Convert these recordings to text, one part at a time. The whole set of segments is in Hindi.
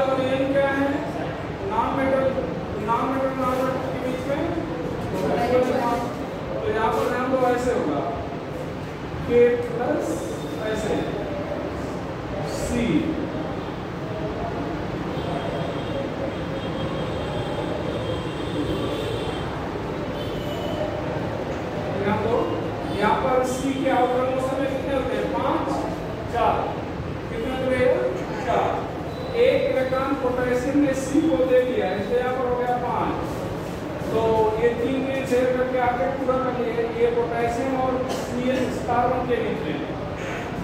और एन क्या है? नॉन मेटल के बीच में तो यहाँ पर नाम तो ऐसे होगा K प्लस ऐसे C यहाँ पर C के अवक्रमों समय कितने होते हैं? 5 4 कितने हुए? 4। एक इलेक्ट्रॉन पोटेशियम ने C को दे दिया इसलिए यहाँ पर हो गया 5। तो ये 3 के शेयर करके आगे पूरा कर लिए ये पोटेशियम और Cl कार्बन के बीच में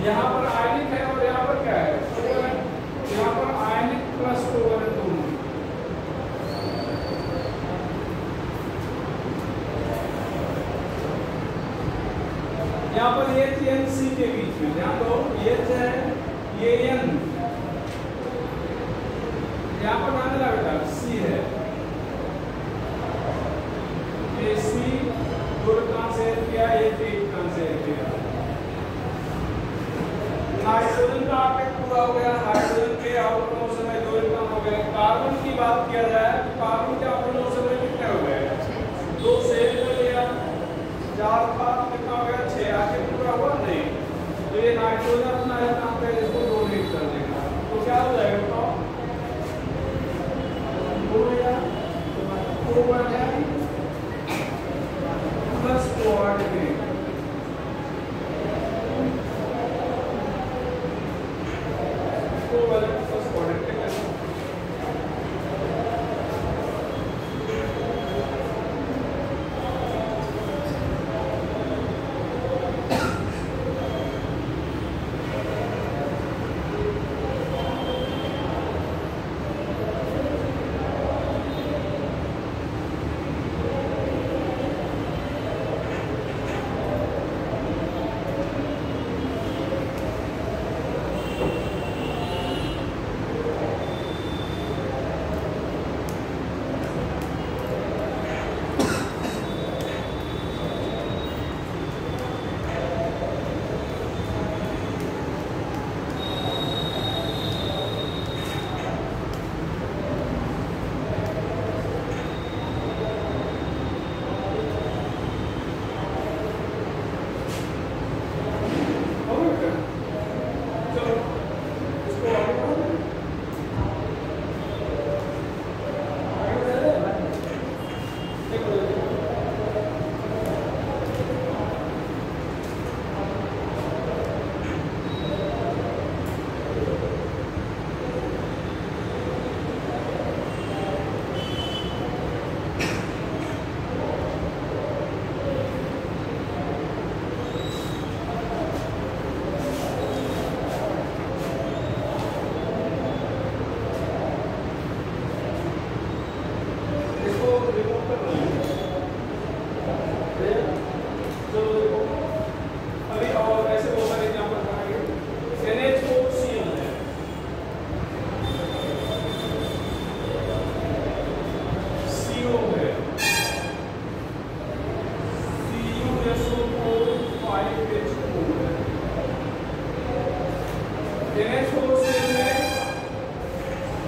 यहाँ पर आयनिक है और यहाँ पर क्या है? यहाँ पर आयनिक प्लस कोवलेंट दोनों यहाँ पर H N C के बीच में ध्यान दो H है ये N यहाँ पर ध्यान देना बेटा C है ये C दो इलेक्ट्रॉन शेयर किया एक इलेक्ट्रॉन शेयर किया नाइट्रोजन का आगे पूरा हो गया हाइड्रोजन के अवक्रमों समय 2 इलेक्ट्रॉन हो गए कार्बन की बात किया जाए तो कार्बन के अवक्रमों समय कितने हो गए 2 शेयर कर लिया 4 का कितना हो गया 6 आगे पूरा हुआ नहीं तो ये नाइट्रोजन अपना है कहाँ पे इसको डोनेट कर देगा तो क्या हो जाएगा बताओ प्लस कोऑर्डिनेट प्लस कोऑर्डिनेट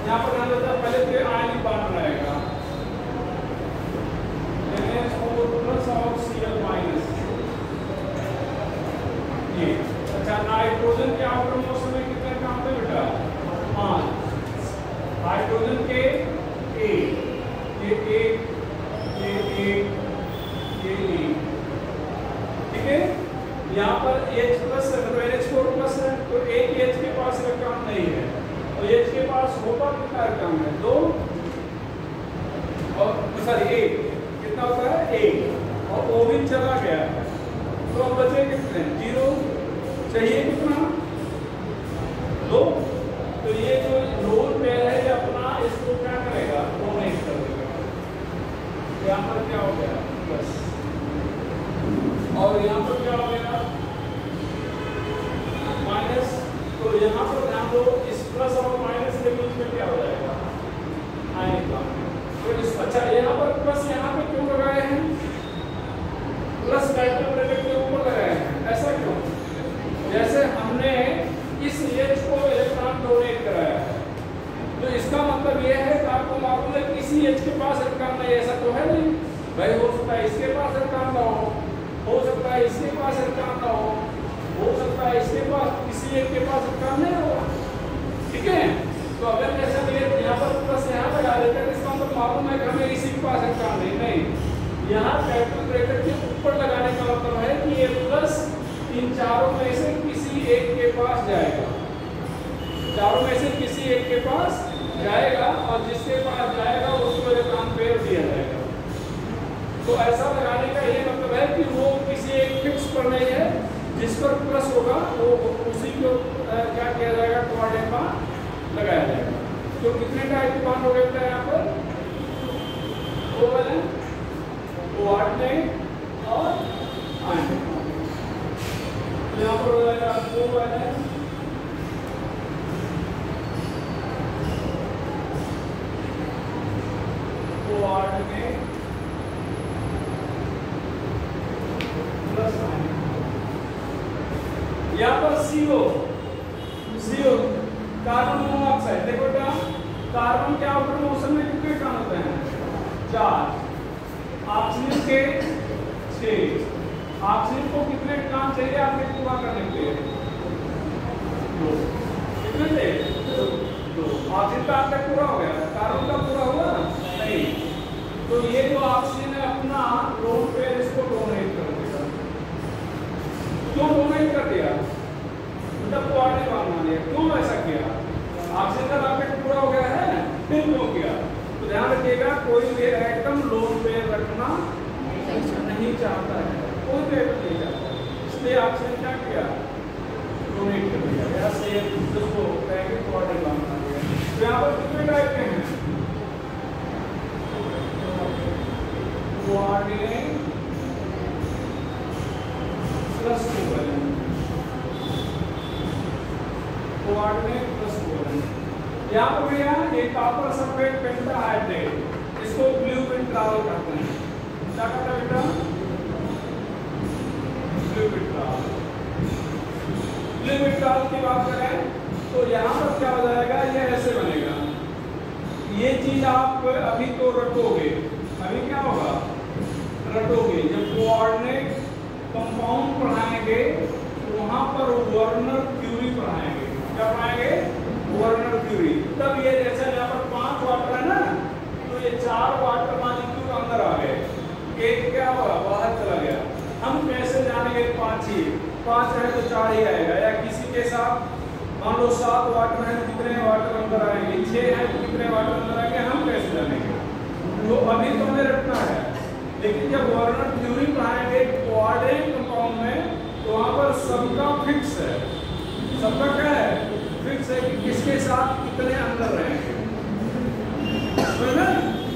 यहाँ पर ध्यान देता पहले तो आयनिक बॉन्ड बनाएगा NH4+ और Cl- ये अच्छा नाइट्रोजन के अवक्रमों समय कितने काम पे बेटा 5 हाइड्रोजन के A ये ठीक है यहाँ पर H+ NH4+ है तो एक H के पास इलेक्ट्रॉन नहीं है और H के पास होता कितना इलेक्ट्रॉन है 2 और सॉरी 1 कितना होता है 1 और O भी चला गया तो अब बचे कितने 0 चाहिए कितना 2 तो ये जो लोन पेयर है ये अपना इसको क्या करेगा डोनेट कर देगा यहाँ पर क्या हो गया बस और यहाँ पर क्या हो गया माइनस तो यहाँ पर ध्यान दो इस प्लस और माइनस के बीच में क्या हो जाएगा आयनिक बॉन्ड तो इस अच्छा यहाँ पर प्लस यहाँ पे क्यों लगाए हैं प्लस कैपिटल ब्रैकेट के ऊपर लगाए हैं ऐसा क्यों जैसे आपको मालूम है किसी एच के पास इलेक्ट्रॉन नहीं, ऐसा तो है नहीं भाई। हो सकता है इसके पास इलेक्ट्रॉन ना हो सकता है इसके पास इलेक्ट्रॉन ना हो सकता है इसके पास, किसी एक के पास इलेक्ट्रॉन नहीं होगा। ठीक है, तो अगर ऐसा यहाँ पर प्लस यहाँ लगा देते हैं इसका मतलब मालूम है कि हमें इसी के पास इलेक्ट्रॉन नहीं। यहाँ कैपिटल ब्रैकेट के ऊपर लगाने का मतलब है कि ये प्लस इन चारों में से किसी एक के पास जाएगा, चारों में से किसी एक के पास जाएगा और जिसके पास जाएगा उसको इलेक्ट्रॉन पेयर दिया जाएगा। तो ऐसा लगाने का ये मतलब है कि वो किसी एक फिक्स पर नहीं है, जिस पर प्लस होगा वो उसी को क्या किया जाएगा, कोऑर्डिनेट बांड लगाया जाएगा। तो कितने टाइप के बांड हो गए थे यहाँ पर, कोवैलेंट, कोऑर्डिनेट और आयनिक। यहाँ पर हो जाएगा कोवैलेंट, कोऑर्डिनेट प्लस आयनिक। यहाँ पर CO कार्बन मोनोऑक्साइड, देखो बेटा कार्बन के आउटर मोशन में कितने इलेक्ट्रॉन होते हैं, 4, ऑक्सीजन के 6। ऑक्सीजन को कितने इलेक्ट्रॉन चाहिए आपके पूरा करने के लिए, 2। कितने चाहिए, 2। ऑक्सीजन का आपका पूरा हो गया, कार्बन का पूरा हुआ नहीं। तो ये जो ऑक्सीजन है अपना लोन पेयर इसको डोनेट कर देगा। क्यों डोनेट कर दिया, मतलब कोऑर्डिनेट बांड मान लिया। क्यों ऐसा किया, ऑक्सीजन का रॉकेट पूरा हो गया है, फिर क्यों किया। तो ध्यान रखिएगा कोई भी एटम लोन पेयर रखना नहीं चाहता है, कोई भी एटम नहीं चाहता, इसलिए ऑक्सीजन क्या किया, डोनेट कर दिया, ऐसे इसको कहेंगे कोऑर्डिनेट बांड मान लिया। तो यहाँ पर कितने टाइप के हैं, coordinate plus covalent, coordinate plus covalent. यहाँ पर भैया ये कॉपर सल्फेट पेंटाहाइड्रेट, इसको ब्लू पेंटाल कहते हैं। क्या कहता है बेटा, ब्लू पेंटाल। ब्लू पेंटाल की बात करें तो यहाँ पर क्या हो जाएगा, ये ऐसे बनेगा। ये चीज आप अभी तो रटोगे, अभी क्या होगा, रटोगे। जब कोऑर्डिनेट कंपाउंड पढ़ाएंगे वहां पर वर्नर क्यूरी पढ़ाएंगे। क्या पढ़ाएंगे, वर्नर क्यूरी। तब ये जैसे यहाँ पर 5 वाटर है ना, तो ये 4 वाटर मॉलिक्यूल अंदर आ गए, एक क्या हुआ, बाहर चला गया। हम कैसे जानेंगे 5 ही, 5 है तो 4 ही आएगा, या किसी के साथ मान लो 7 वाटर है, कितने वाटर अंदर आएंगे, 6 है तो कितने वाटर अंदर आएंगे, हम कैसे जानेंगे। तो अभी तो हमें रखना है, लेकिन जब वर्नर थ्योरी पढ़ाएंगे कोऑर्डिनेट कंपाउंड में तो वहां पर सबका फिक्स है, सबका क्या है, फिक्स है कि किसके साथ कितने अंदर रहेंगे,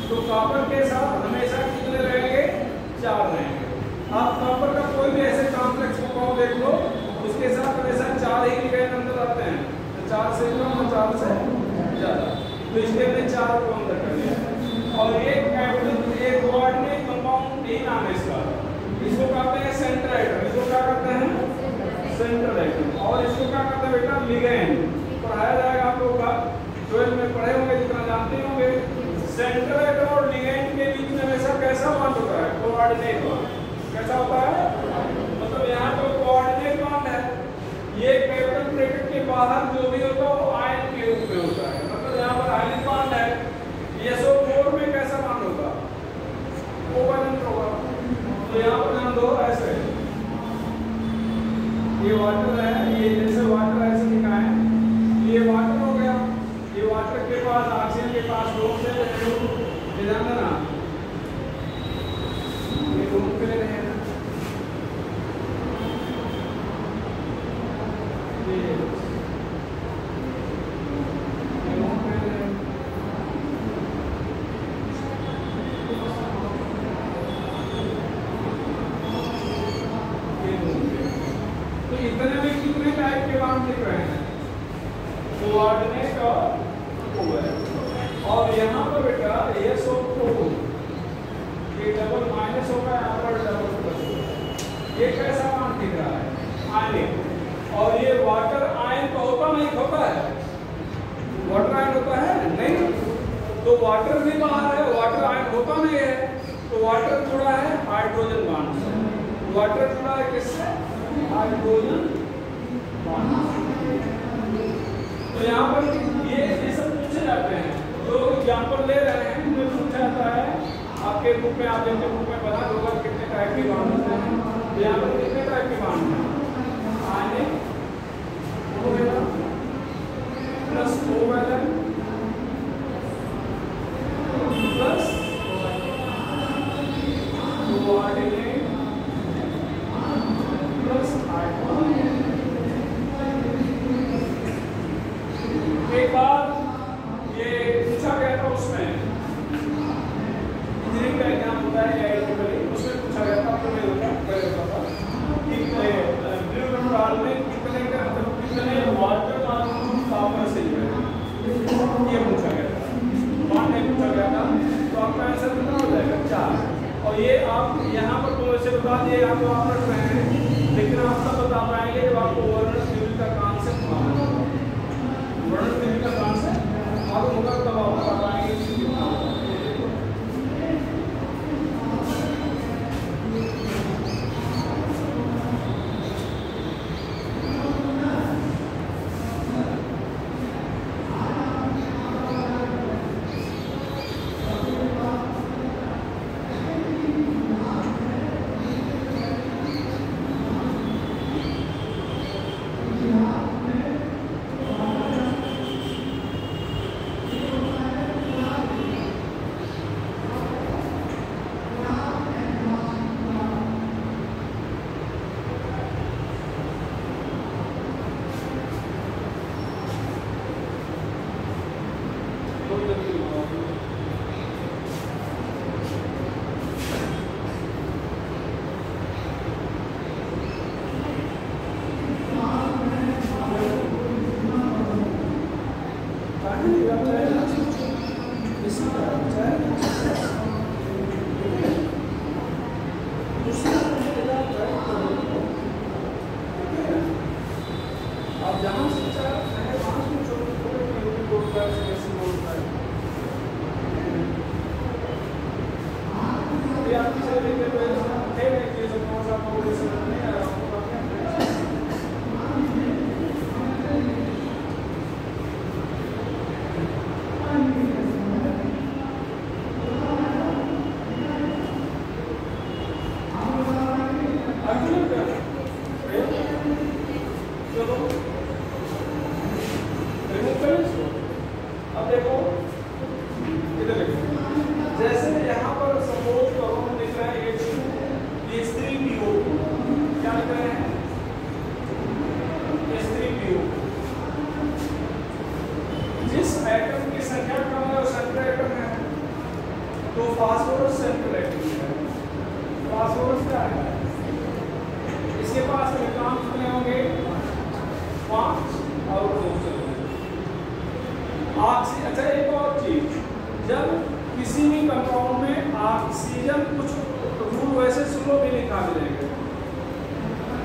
तो कॉपर के साथ हमेशा कितने रहेंगे, 4 रहेंगे। आप कॉपर का कोई भी ऐसे कॉम्प्लेक्स कंपाउंड देख लो, उसके साथ हमेशा 4 ही लिगेंड अंदर आते हैं, तो 4 से कम और 4 से ज्यादा, तो इसलिए हमने 4 को अंदर कर लिया। और एक कैपिटल एक कोऑर्डिनेट कंपाउंड ही नाम है इसका, इसको कहते हैं सेंट्रल एटम, इसको क्या कहते हैं, सेंट्रल एटम। और इसको क्या कहते हैं बेटा, लिगेंड। पढ़ाया जाएगा आप लोग का 12 में पढ़े होंगे, जितना जानते होंगे। सेंट्रल एटम और लिगेंड के बीच में हमेशा कैसा बॉन्ड होता है, कोऑर्डिनेट बॉन्ड। कैसा होता है, मतलब यहाँ तो कोऑर्डिनेट बॉन्ड है, ये कैपिटल ब्रैकेट के बाहर जो भी होता है वो आयन के रूप में होता है, मतलब यहाँ पर आयनिक बॉन्ड है। SO4 में कैसा बॉन्ड होगा, कोवैलेंट होगा। तो यहाँ पर ध्यान दो, ऐसे ये वाटर है, ये जैसे वाटर ऐसे लिखा है, ये वाटर हो गया, ये वाटर के पास ऑक्सीजन के पास दो से ध्यान देना, ये दोनों के लिए है ना, इतने में कितने टाइप के बांड लिख रहे हैं, कोऑर्डिनेट और कोवैलेंट। और यहाँ पर बेटा SO4 ये डबल माइनस होगा, यहाँ पर डबल प्लस होगा। ये कैसा बांड दिख रहा है, आयनिक। और ये वाटर आयन तो होता नहीं, होता है वाटर आयन होता है नहीं, तो वाटर भी बाहर है, वाटर आयन होता नहीं है, तो वाटर जुड़ा है हाइड्रोजन बॉन्ड से। वाटर जुड़ा है किससे? Hydrogen bond. तो यहाँ पर ये सब पूछे जाते हैं, जो एग्जाम्पल ले रहे हैं उनमें पूछा जाता है आपके बुक में, आप जिनके बुक में बना होगा कितने टाइप के बॉन्ड होते हैं। यहाँ पर कितने टाइप के बॉन्ड हैं? Ionic plus covalent plus coordinate plus hydrogen. एक बार ये पूछा गया था, उसमें इंजीनियरिंग का एग्जाम होता है उसमें पूछा गया था, आपको नहीं होता कि ब्लू मेटल में कितने वाटर मॉलिक्यूल कॉपर से जुड़े हैं, ये पूछा गया था। मान नहीं पूछा गया था, तो आपका आंसर कितना हो जाएगा? 4। और ये आप यहाँ पर तो वैसे बता दिए, आप तो आप रख रहे हैं, लेकिन आप सब बता पाएंगे जब आपको वर्णन थ्योरी का कॉन्सेप्ट मालूम होगा। वर्णन थ्योरी का कॉन्सेप्ट मालूम होगा तब आप बता पाएंगे कि कितना होगा।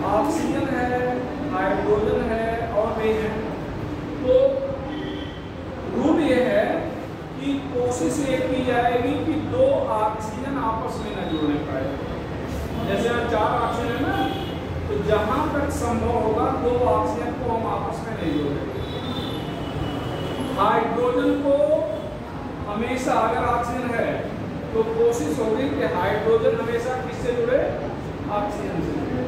ऑक्सीजन है, हाइड्रोजन है और भी है। तो रूल ये है कि कोशिश ये की जाएगी कि 2 ऑक्सीजन आपस में न जुड़ने पाए। जैसे यहाँ 4 ऑक्सीजन है ना, तो जहां तक संभव होगा 2 ऑक्सीजन को हम आपस में नहीं जोड़ेंगे। हाइड्रोजन को हमेशा अगर ऑक्सीजन है तो कोशिश होगी कि हाइड्रोजन हमेशा किससे जुड़े? ऑक्सीजन से जुड़े।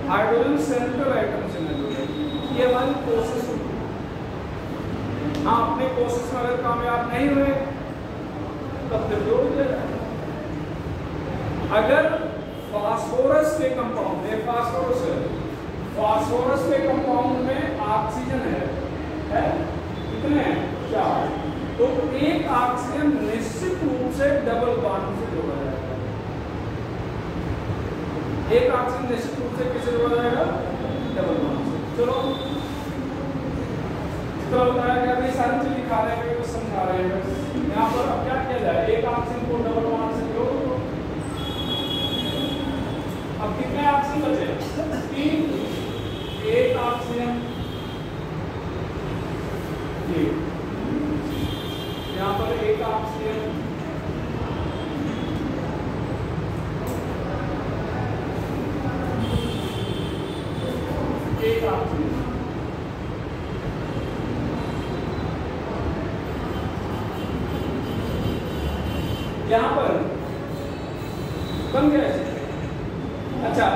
हाइड्रोजन सेंट्रल एटम से न जुड़े, ये हमारी कोशिश होगी। हाँ, अपने कोशिश में अगर कामयाब नहीं हुए तब फिर जोड़ दिया जाए। अगर फास्फोरस के कंपाउंड में, फास्फोरस के कंपाउंड में ऑक्सीजन है कितने हैं? 4। तो एक ऑक्सीजन निश्चित रूप से डबल बॉन्ड से जोड़ा जाएगा। एक ऑक्सीजन निश्चित रूप से किससे जोड़ा जाएगा? डबल बॉन्ड से। चलो जितना बताया गया अभी सारी चीज दिखा रहे हैं, कुछ समझा रहे हैं। यहाँ पर अब क्या किया जाए? एक ऑक्सीजन को डबल बॉन्ड से जोड़ दो। अब कितने ऑक्सीजन बचे? 3। एक ऑक्सीजन यहाँ पर एक ऑक्सीजन, एक ऑक्सीजन। यहां पर बन गया। अच्छा,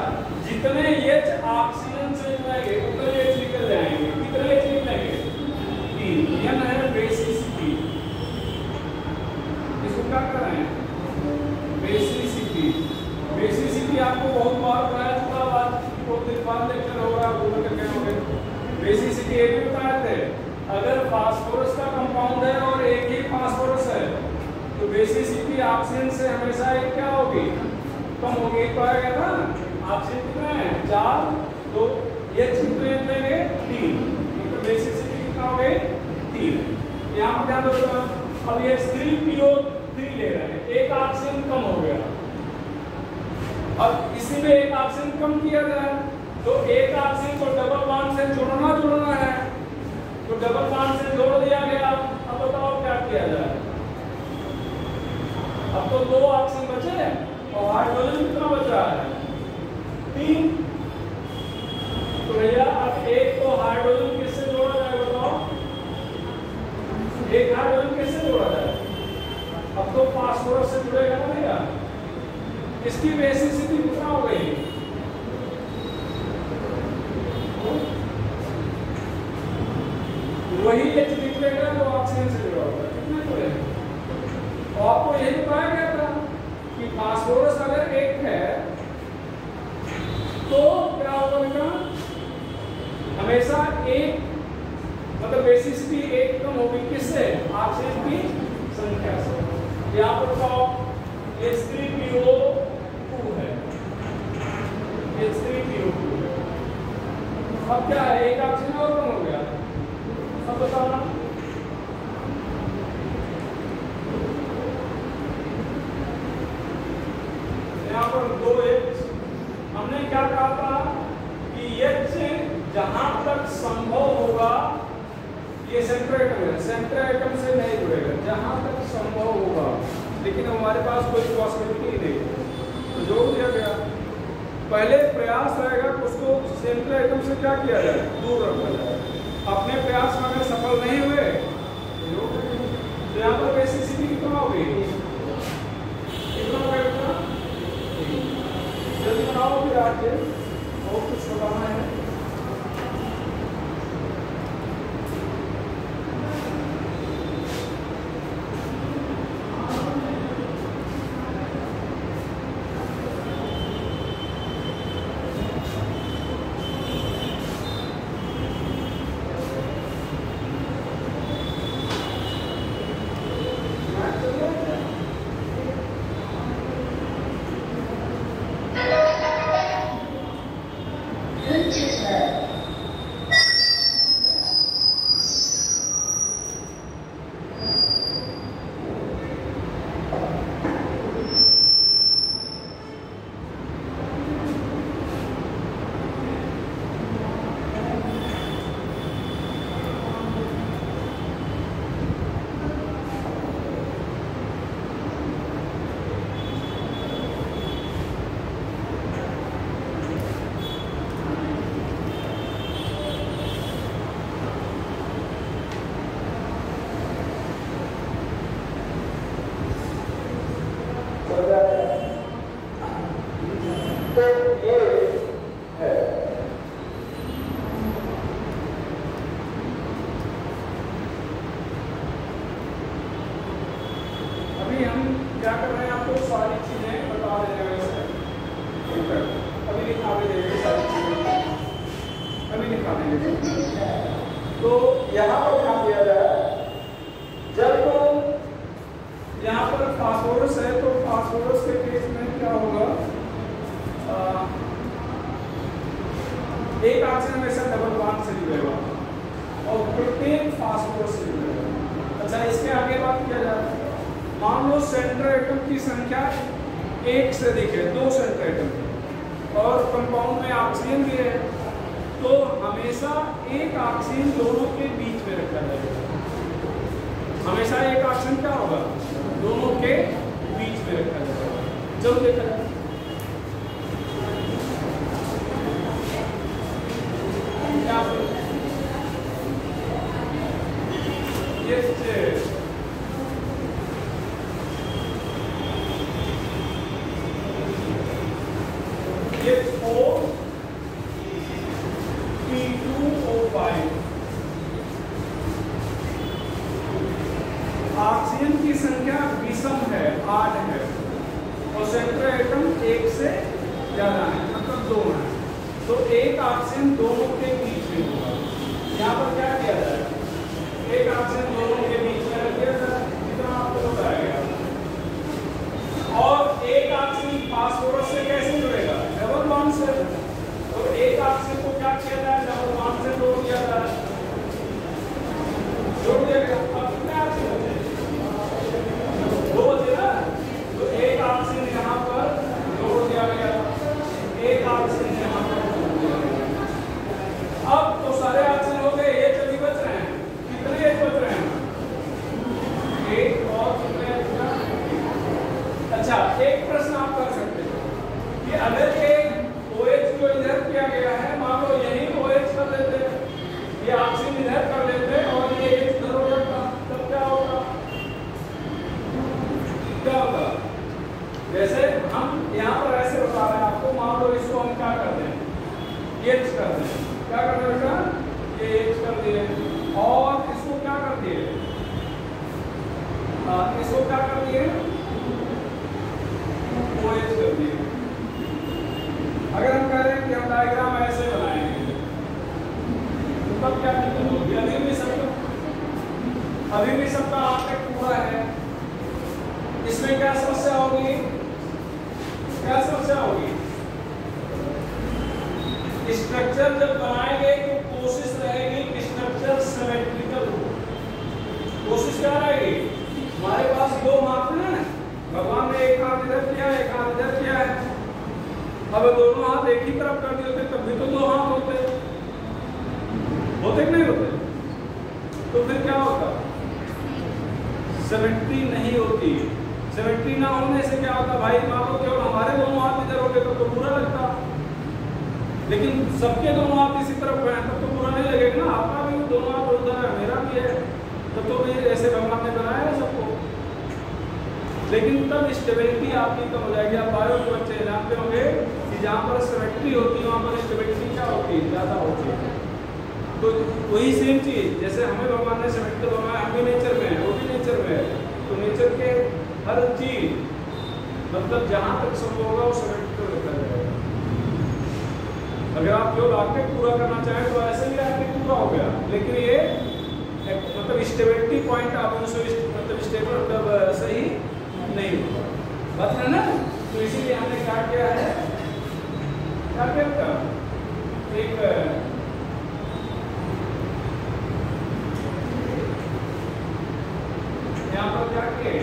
जितने H ऑक्सीजन से जुड़ेंगे उतने H निकल जाएंगे। कितने H निकलेंगे? 3। यह है बेसिसिटी। इसको क्या कर रहे हैं? बेसिसिटी। बेसिसिटी आपको बहुत बार बताया चुका, बात बहुत दिन बाद लेक्चर होगा, गूगल करके होंगे। बेसिसिटी ये भी बताए थे, अगर फास्फोरस का कंपाउंड है और एक ही फास्फोरस है तो बेसिसिटी ऑक्सीजन से हमेशा एक क्या होगी? कम होगी। एक पाया गया था ऑक्सीजन कितना है? 4, तो H कितने लेंगे? 3। तो बेसिसिटी कितना हो गई? 3। यहाँ पर ध्यान दो, अब ये 3PO3 ले रहे हैं, एक ऑक्सीजन कम हो गया। अब इसी में एक ऑक्सीजन कम किया जाए तो एक ऑक्सीजन को डबल बॉन्ड से जोड़ना है, तो डबल बॉन्ड से जोड़ दिया गया। अब बताओ क्या किया जाए? अब तो 2 ऑक्सीजन बचे और हाइड्रोजन कितना बच रहा है? 3। तो भैया अब एक तो हाइड्रोजन किससे जोड़ा जाए बताओ? एक हाइड्रोजन किससे जोड़ा जाए? अब तो फास्फोरस से जुड़ेगा ना भैया। इसकी बेसिसिटी कितना हो गई? वही H निकलेगा जो ऑक्सीजन से जुड़ा होगा। कितने जुड़ेंगे? और आपको यही बताया गया था कि फास्फोरस अगर एक है तो क्या होगा? हमेशा एक मतलब बेसिसिटी एक कम होगी। किससे? ऑक्सीजन की संख्या से। यहाँ पर बताओ H3PO2 है, H3PO2। अब क्या है? एक ऑक्सीजन और कम हो गया। अब बताओ ना, यहाँ पर 2H। हमने क्या कहा था कि H जहां तक संभव होगा, ये सेंट्रल एटम है, सेंट्रल एटम से नहीं जुड़ेगा जहां तक संभव होगा, लेकिन हमारे पास कोई पॉसिबिलिटी नहीं, तो जोड़ दिया गया। पहले प्रयास रहेगा उसको सेंट्रल एटम से क्या किया जाए? दूर रखा जाए। अपने प्रयास में अगर सफल नहीं हुए तो यहाँ पर बेसिसिटी कितना होगी? कितना होगा? जल्दी बनाओ फिर आगे, बहुत कुछ बताना है। क्या कर रहे हैं? आपको सारी चीजें बता रहे हैं। वैसे अभी लिखा भी देंगे सारी चीजें, अभी लिखा देंगे। तो यहाँ पर क्या किया जाए? जब तो यहाँ पर फास्फोरस है तो फास्फोरस के केस में क्या होगा? एक ऑक्सीजन हमेशा डबल बॉन्ड से जुड़ेगा और प्रत्येक फास्फोरस से जुड़ेगा। अच्छा, इसके आगे बात किया जाए, मान लो सेंट्रल एटम की संख्या 1 से अधिक है, 2 सेंट्रल एटम और कंपाउंड में ऑक्सीजन भी है, तो हमेशा एक ऑक्सीजन दोनों के बीच में रखा जाएगा। हमेशा एक ऑक्सीजन क्या होगा? चलो देखा जाए। ऑक्सीजन की संख्या विषम है, 8 है और सेंट्रल एटम 1 से ज्यादा है, मतलब 2 है। तो एक ऑक्सीजन दोनों के बीच में होगा। यहाँ पर क्या किया जाएगा, एक ऑक्सीजन दोनों के बीच में रख दिया जाए, जितना आपको बताया। और एक ऑक्सीजन फास्फोरस से कैसे जुड़ेगा, डबल बॉन्ड से। तो एक ऑक्सीजन को क्या किया जाए, डबल बॉन्ड से जोड़ दिया जाए, जोड़ दिया गया। अब कितने ऑक्सीजन होते हैं, 2 होते ना। तो एक ऑक्सीजन यहाँ पर जोड़ दिया गया, एक ऑक्सीजन यहाँ पर जोड़ दिया गया। अब तो सारे ऑक्सीजन हो गए, ये चली बच रहे हैं। कितने एक बच रहे हैं, एक और कितने। अच्छा, एक प्रश्न आप कर सकते हैं कि अगर एक OH को इधर किया गया है, मान लो यही OH कर देते, ये ऑक्सीजन इधर कर देते और ये H इधर हो जाता, तब क्या होगा, क्या होगा। जैसे हम यहाँ पर ऐसे बता रहे हैं आपको, मान लो इसको हम क्या कर दें, H कर दें। क्या कर दें बेटा, ये H कर दिए और इसको क्या कर दिए, इसको क्या कर दिए, OH कर दिए। अगर हम कह रहे हैं कि हम डायग्राम ऐसे बनाएंगे तो तब क्या दिक्कत होगी, अभी भी सबका आप तक पूरा है। इसमें क्या समस्या होगी, क्या समस्या होगी, स्ट्रक्चर जब बनाएंगे तो कोशिश रहेगी कि स्ट्रक्चर सिमेट्रिकल हो। कोशिश क्या रहेगी, हमारे पास 2 हाथ हैं, भगवान ने एक हाथ इधर किया, एक हाथ इधर किया है। अब दोनों हाथ एक ही तरफ कर दिए होते तब भी तो 2 हाथ होते कि नहीं होते। तो फिर क्या होता, सिमेट्री नहीं होती। सिमेट्री ना होने से क्या होता भाई, मान लो केवल हमारे दोनों हाथ इधर होते तो बुरा लगता, लेकिन सबके दोनों हाथ इसी तरफ हैं तब तो बुरा नहीं लगेगा ना। आपका भी दोनों हाथ उधर है, मेरा भी है, तब तो भी ऐसे भगवान ने बनाया है सबको। लेकिन तब स्टेबिलिटी आपकी कम हो जाएगी। आप बायो के बच्चे जानते होंगे कि जहाँ पर सिमेट्री होती है वहाँ पर स्टेबिलिटी क्या होती है, ज़्यादा होती है। तो वही सेम चीज़, जैसे हमें भगवान ने सिमेट्री बनाया, हम भी नेचर में है, वो भी नेचर में है। तो नेचर के हर चीज मतलब जहाँ तक संभव होगा वो सिमेट्री होता जाएगा। अगर आप जो आर्किटेक्ट पूरा करना चाहें तो ऐसे भी आर्किटेक्ट पूरा हो गया, लेकिन ये मतलब स्टेबिलिटी पॉइंट आप मतलब स्टेबल मतलब सही नहीं होगा, बात है ना। तो इसीलिए हमने क्या किया है, क्या किया, एक यहाँ पर क्या किए,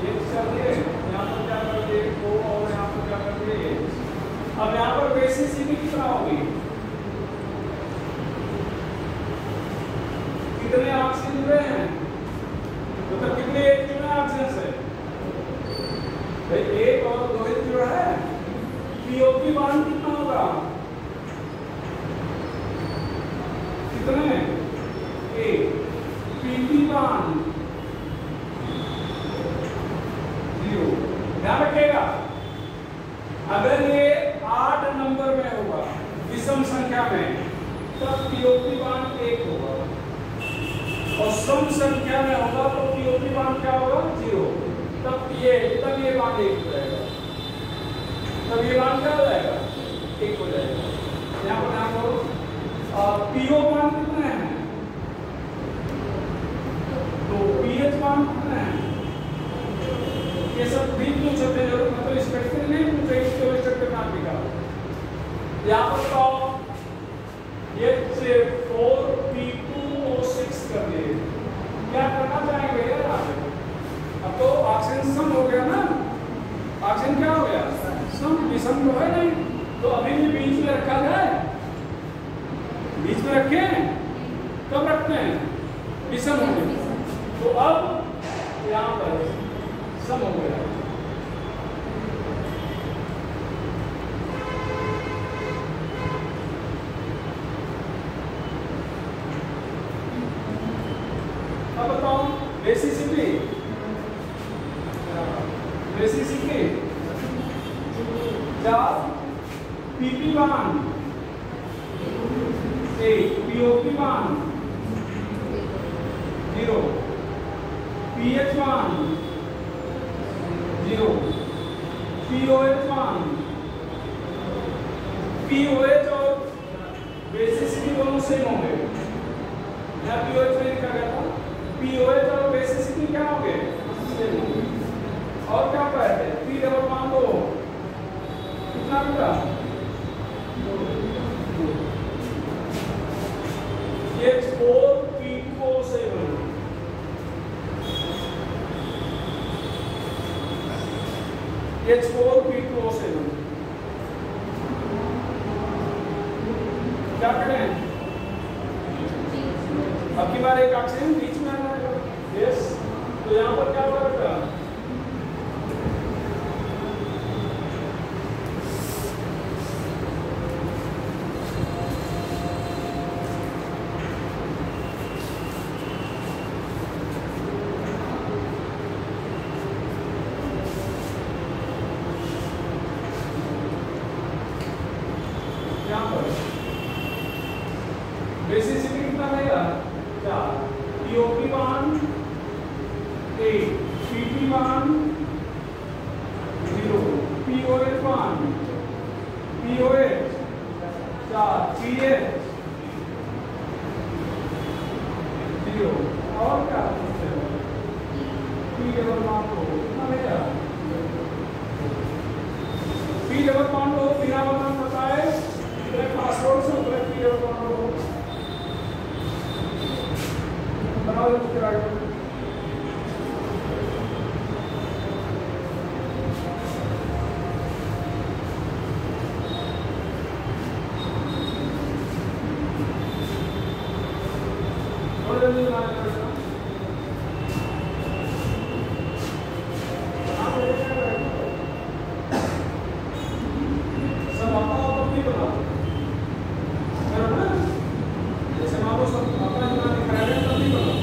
ये कर दिए, यहाँ पर क्या कर दिए को, और यहाँ पर क्या कर दिए। अब यहाँ पर बेसिस ही कितना होगी, कितने ऑक्सीजन जुड़े हैं, मतलब कितने एक जुड़ा है ऑक्सीजन से, भाई एक और 2 ही जुड़ा है। पीओपी बांड कितना होगा, कितने, एक। PP bond 0। ध्यान रखिएगा, अगर ये 8 नंबर में होगा विषम संख्या में तब पीओपी बांड 1 होगा, और सम संख्या में होगा तो पीओपी बांड क्या होगा, 0। तब ये बांड 1 हो जाएगा, तब ये बांड क्या हो जाएगा, 1 हो जाएगा। यहाँ पर ध्यान करो, पीओ बांड कितने हैं, तो पीएच बांड कितने हैं, ये सब भी पूछ सकते हैं, मतलब स्ट्रक्चर नहीं पूछे, इसके स्ट्रक्चर नाम लिखा। यहाँ पर तो ये 4p2O6 कर दिए, क्या करना चाहेंगे यार आप, अब तो ऑक्सीजन सम हो गया ना, ऑक्सीजन क्या हो गया, सम, विषम तो है नहीं, तो अभी भी बीच में रखा जाए, बीच में रखें, कब रखते हैं, विषम हो गया। तो अब यहाँ पर सम हो गया, basicity 4 PP one 8 POP one 0 PH one 0 POH one POH और बेसिसिटी दोनों सेम होंगे। यहाँ POH में लिखा गया था POH और बेसिसिटी क्या होंगे सेम होंगे। और क्या कहते हैं P डबल मान दो कितना मिला H4 P2O7 H4 P2O7 क्या करें अब की बार एक ऑक्सीजन बीच में आना है यस तो यहाँ पर क्या होगा बेटा बेसिसिटी कितना रहेगा 4 POP one 8 PP one 0 POH one POH 4 PH 0 और क्या P डबल वन को कितना रहेगा P डबल वन को बिना बदल बताए पासवर्ड से उतरे P डबल वन को बनाओ इसके आगे और जल्दी बनाना पड़ेगा सब अपना तब भी बना ना जैसे मान लो सब अपना दिमाग दिखाया है तब भी बना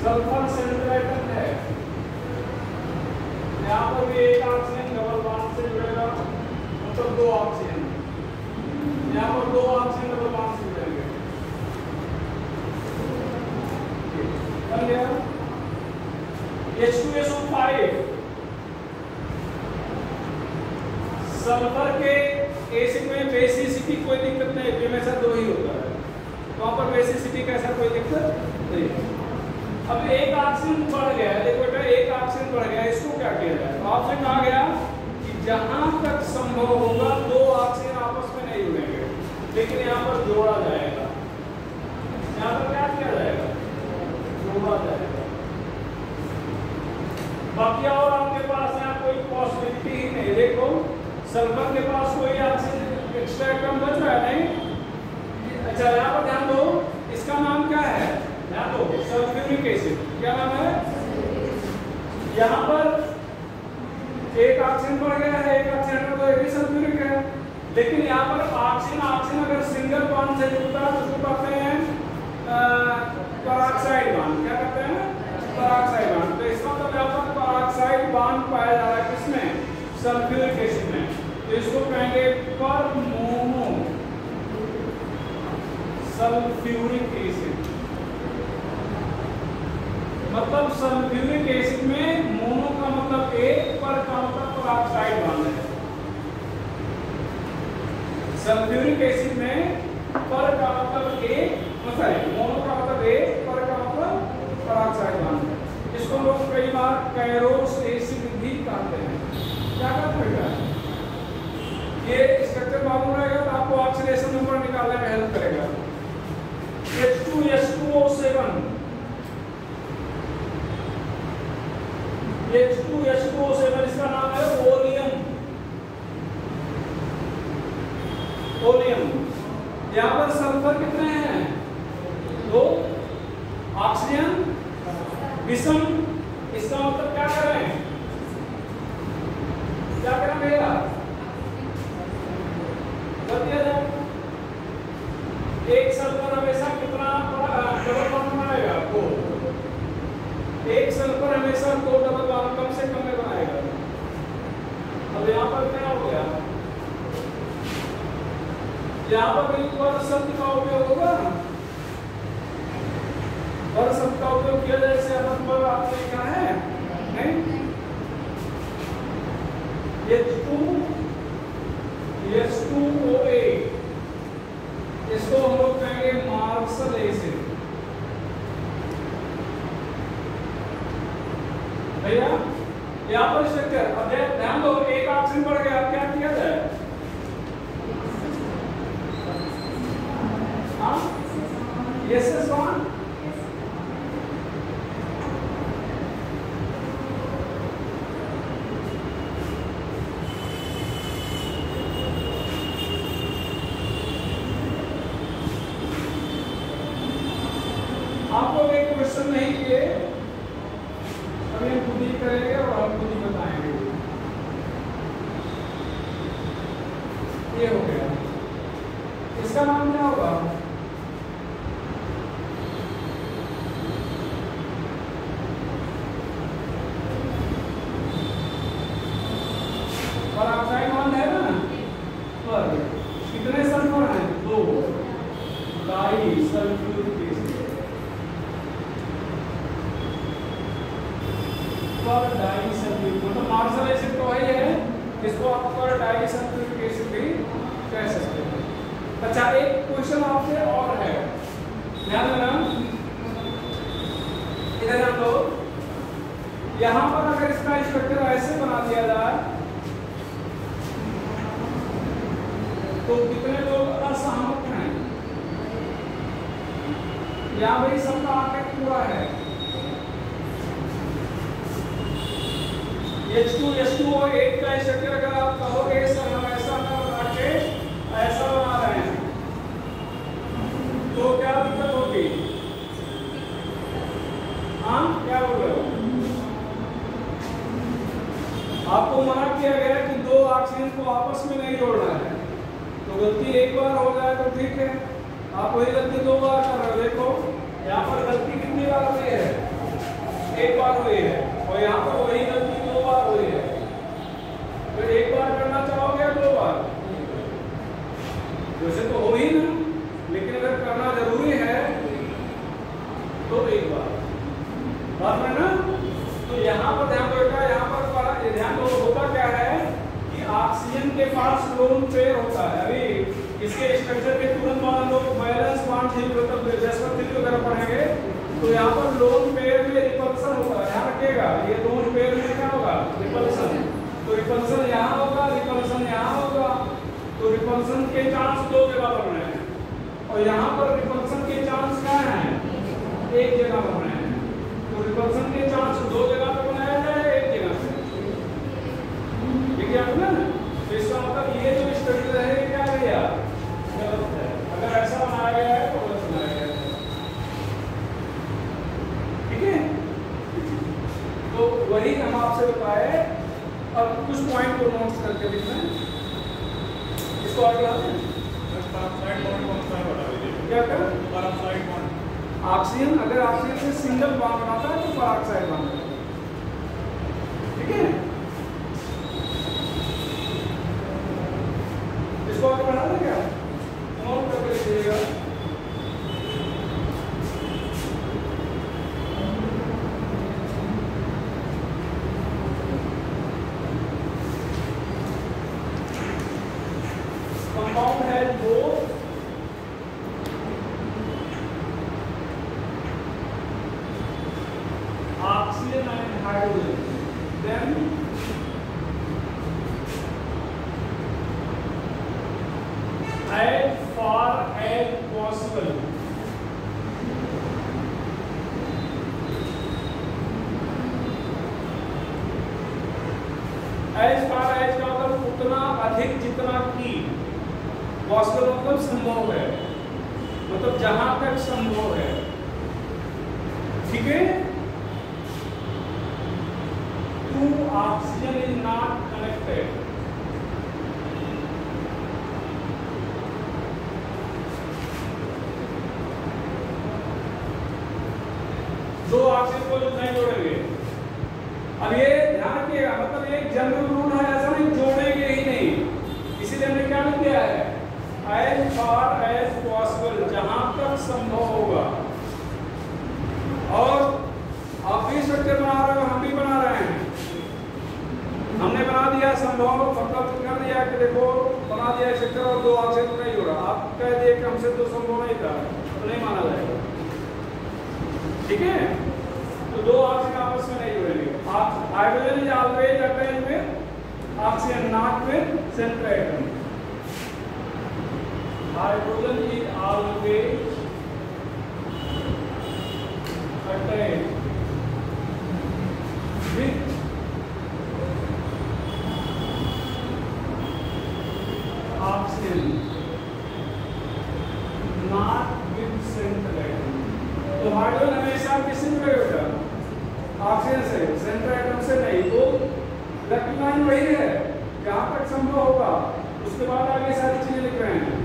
सल्फर सेंट्राइटन है यहाँ पर भी एक ऑक्सीजन डबल बॉन्ड से जुड़ेगा मतलब 2 ऑक्सीजन यहाँ पर 2 ऑक्सीजन डबल बॉन्ड से जुड़ेंगे बन गया H2SO5 सल्फर के एसिड में बेसिसिटी कोई दिक्कत नहीं है हमेशा 2 ही होता है वहां पर बेसिसिटी का ऐसा कोई दिक्कत नहीं। अब एक ऑक्सीजन बढ़ गया है देखो बेटा एक ऑक्सीजन बढ़ गया इसको क्या किया जाए आपसे कहा गया कि जहां तक संभव होगा दो ऑक्सीजन आपस में नहीं जुड़ेंगे, लेकिन यहाँ पर जोड़ा जाएगा। यहाँ पर क्या किया जाएगा? जोड़ा जाएगा। बाकी और आपके पास यहाँ कोई पॉसिबिलिटी ही नहीं। देखो सल्फर के पास कोई ऑक्सीजन एक्स्ट्रा एटम बच रहा है नहीं। अच्छा यहाँ पर ध्यान दो, इसका नाम क्या है? ध्यान दो, सल्फ्यूरिक एसिड। क्या नाम है? यहाँ पर एक ऑक्सीजन बढ़ गया है, एक ऑक्सीजन तो एक ही सल्फ्यूरिक है, लेकिन यहाँ पर ऑक्सीजन अगर सिंगल बॉन्ड से जुड़ता है तो उसको कहते हैं पेरोक्साइड बॉन्ड। क्या कहते हैं? Peroxide bond. तो इसका मतलब यहाँ पर पेरोक्साइड बॉन्ड पाया जा रहा है किसमें? सल्फ्यूरिक एसिड में। तो इसको कहेंगे पर मोनो सल्फ्यूरिक एसिड। मतलब सल्फ्यूरिक एसिड में मोनो का मतलब एक, पर का मतलब पेरोक्साइड बॉन्ड है। सल्फ्यूरिक एसिड में पर का मतलब एक, मतलब मोनो का मतलब एक, पर का मतलब पेरोक्साइड बॉन्ड है। इसको लोग कई बार कैरोस एसिड भी कहते हैं। क्या कहते हैं? ये स्ट्रक्चर मालूम रहेगा तो आपको ऑक्सीडेशन नंबर निकालने में हेल्प करेगा। H2SO7 H2SO7 इसका नाम है ओलियम। ओलियम। यहाँ पर सल्फर कितने हैं? दो। ऑक्सीजन विषम। इसका मतलब क्या करें? क्या करना पड़ेगा? बता जाए एक सल्फर हमेशा कितना डबल बॉन्ड बनाएगा? दो। एक सल्फर हमेशा दो डबल बॉन्ड कम से कम में बनाएगा। अब यहाँ पर क्या हो गया? यहाँ पर एक बार शब्द का उपयोग होगा ना, और शब्द का उपयोग किया जाए से मतलब आपने लिखा है नहीं? H2SO8 इसको हम लोग कहेंगे मार्शल एसिड। भैया यहाँ पर स्ट्रक्चर, अब ध्यान दो, एक ऑक्सीजन बढ़ गया, अब क्या किया जाए? हाँ SS बॉन्ड। आप लोग एक क्वेश्चन नहीं किए, अभी हम खुद ही करेंगे और हम खुद ही बताएंगे। ये हो गया। इसका नाम क्या होगा? पेरोक्साइड बॉन्ड है ना, पर कितने सल्फर हैं? दो। Di sulphuric acid. पर डाई सल्फ्यूरिक मतलब मार्शल एसिड तो वही है, इसको आप पर डाई सल्फ्यूरिक एसिड भी कह सकते हैं। अच्छा एक क्वेश्चन आपसे और है, ध्यान देना। इधर हम लोग यहाँ पर अगर इसका स्ट्रक्चर ऐसे बना दिया जाए तो कितने लोग असहमत हैं? यहाँ भाई सबका आगे पूरा है। H2SO8 का स्ट्रक्चर अगर आप कहोगे सर हम ऐसा ना बना के ऐसा बना रहे हैं तो क्या दिक्कत होगी? हाँ क्या बोल रहे हो? आपको मना किया गया कि दो ऑक्सीजन को आपस में नहीं जोड़ना है, तो गलती एक बार हो जाए तो ठीक है, आप वही गलती दो बार कर रहे हो। देखो यहाँ पर गलती कितनी बार हुई है? एक बार हुई है, और यहाँ पर वही गलती दो बार हुई है। तो एक बार करना चाहोगे या दो बार? वैसे तो हो ही ना, लेकिन अगर करना जरूरी है तो एक बार बात में ना। तो यहाँ पर ध्यान देगा, यहाँ पर ध्यान दो, होता क्या है कि ऑक्सीजन के पास लोन पेयर होता है। अभी इसके स्ट्रक्चर के तुरंत बाद लोग बैलेंस बॉन्ड थ्योरी वगैरह पढ़ेंगे, तो यहाँ पर लोन पेयर में रिपल्सन होता है। ध्यान रखिएगा, ये लोन पेयर में क्या होगा? रिपल्सन। के चांस दो जगह बन रहे हैं और यहाँ पर रिपल्सन के चांस क्या हैं, एक जगह बन रहे हैं। तो रिपल्सन के चांस दो जगह पे बनाया जाए, एक जगह पे, ठीक है ना। तो इसका मतलब ये जो स्टडी है क्या गया, गलत है। अगर ऐसा बनाया गया है तो गलत बनाया गया है, ठीक है। तो वही हम आपसे बताए। अब कुछ पॉइंट को नोट करके लिखना है, इसको आगे लाते हैं। क्या कर ऑक्सीजन, अगर ऑक्सीजन से सिंगल बॉन्ड बनाता है तो पेरोक्साइड बॉन्ड है, ठीक है। इसको आगे बढ़ा दें क्या, नोट करके लिखिएगा। Compound has both oxygen and hydrogen. Then as far as possible का मतलब उतना अधिक जितना कि पॉसिबल मतलब संभव है, मतलब जहां तक संभव है, ठीक है। Two oxygen is not connected, दो ऑक्सीजन को नहीं जोड़ेंगे। अब ये ध्यान रखिएगा, मतलब एक जनरल रूल है, ऐसा नहीं जोड़ेंगे ही नहीं, इसीलिए हमने क्या लिख दिया है, as far as possible, जहां तक संभव होगा। और आप भी स्ट्रक्चर बना रहे हो, हम भी बना रहे हैं। हमने बना दिया संभव, मतलब कर दिया कि देखो बना दिया स्ट्रक्चर और दो ऑक्सीजन नहीं जोड़ा, आप कह दिए कि हमसे तो संभव नहीं था, तो नहीं माना जाएगा, ठीक है। तो दो ऑक्सीजन आपस में नहीं जुड़ेंगे। Hydrogen is always attached with oxygen, not with central atom. Hydrogen is always attached with oxygen, not with central atom. तो हाइड्रोजन हमेशा किससे जुड़ेगा, ऑक्सीजन से, सेंट्रल एटम से नहीं। तो इलेक्ट्रॉन लाइन वही है, जहां तक संभव होगा। उसके बाद आगे सारी चीजें लिख रहे हैं।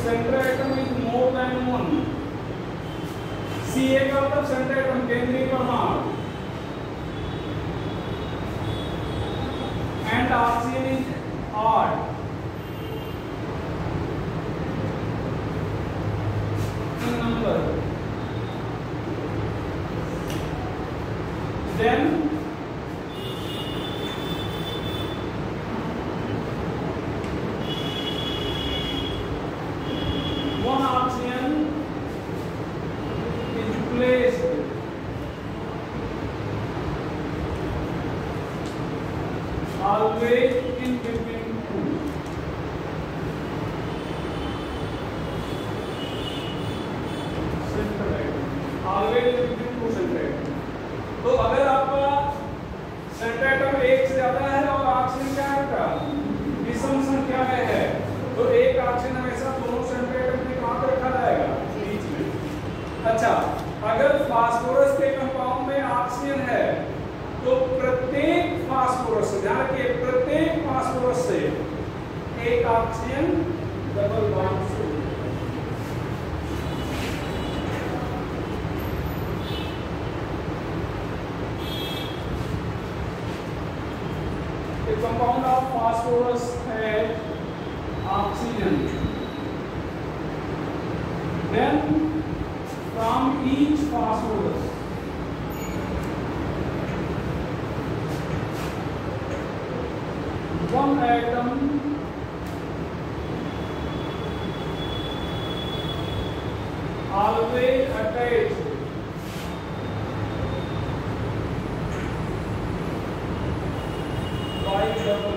Central atom is more than one. Ca का मतलब central atom, केंद्रीय परमाणु, and oxygen is odd in number. Then one oxygen is placed always in between two. Central atom, always in between two central atom. तो अगर आपका सेंट्रल एटम एक से ज्यादा है और ऑक्सीजन क्या है, विषम संख्या में है, तो एक ऑक्सीजन हमेशा दोनों सेंट्रल एटम के कहां पर रखा जाएगा, बीच में। अच्छा, अगर फास्फोरस के कंपाउंड में ऑक्सीजन है तो प्रत्येक फास्फोरस, ध्यान रखिए, प्रत्येक फास्फोरस से एक ऑक्सीजन डबल बॉन्ड से। The compound of phosphorus has oxygen. Then from each phosphorus one atom always attached by double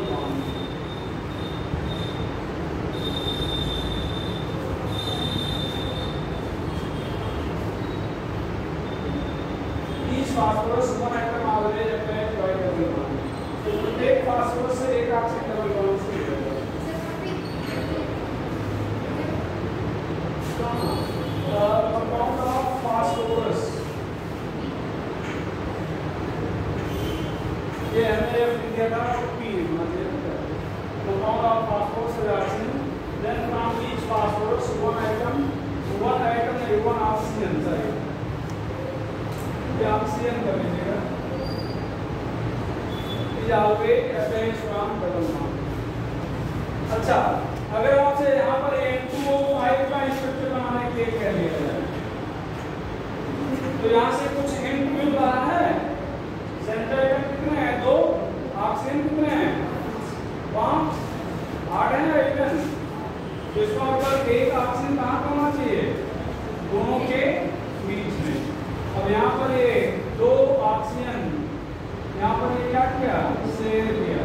phosphorus 1 atom average attack by double bond. तो प्रत्येक फास्फोरस से एक ऑक्सीजन डबल बॉन्ड से कंपाउंड ऑफ फास्फोरस, ये हमने लिखा था P मतलब compound of phosphorus reaction, then from each phosphorus one atom and one oxygen, sorry, ये oxygen कर लीजिएगा, is always attached from double bond। अच्छा, अगर आपसे यहाँ पर N2O5 का स्ट्रक्चर बनाने के लिए कह दिया जाए, तो यहाँ से कुछ हिंट मिल रहा है। सेंटर एटम कितने हैं? 2, ऑक्सीजन कितने हैं? 5, 8 है ना इवन। तो इसका मतलब एक ऑक्सीजन कहाँ पर होना चाहिए? दोनों के बीच में। अब यहाँ पर ये 2 ऑक्सीजन, यहाँ पर ये क्या किया? शेयर किया।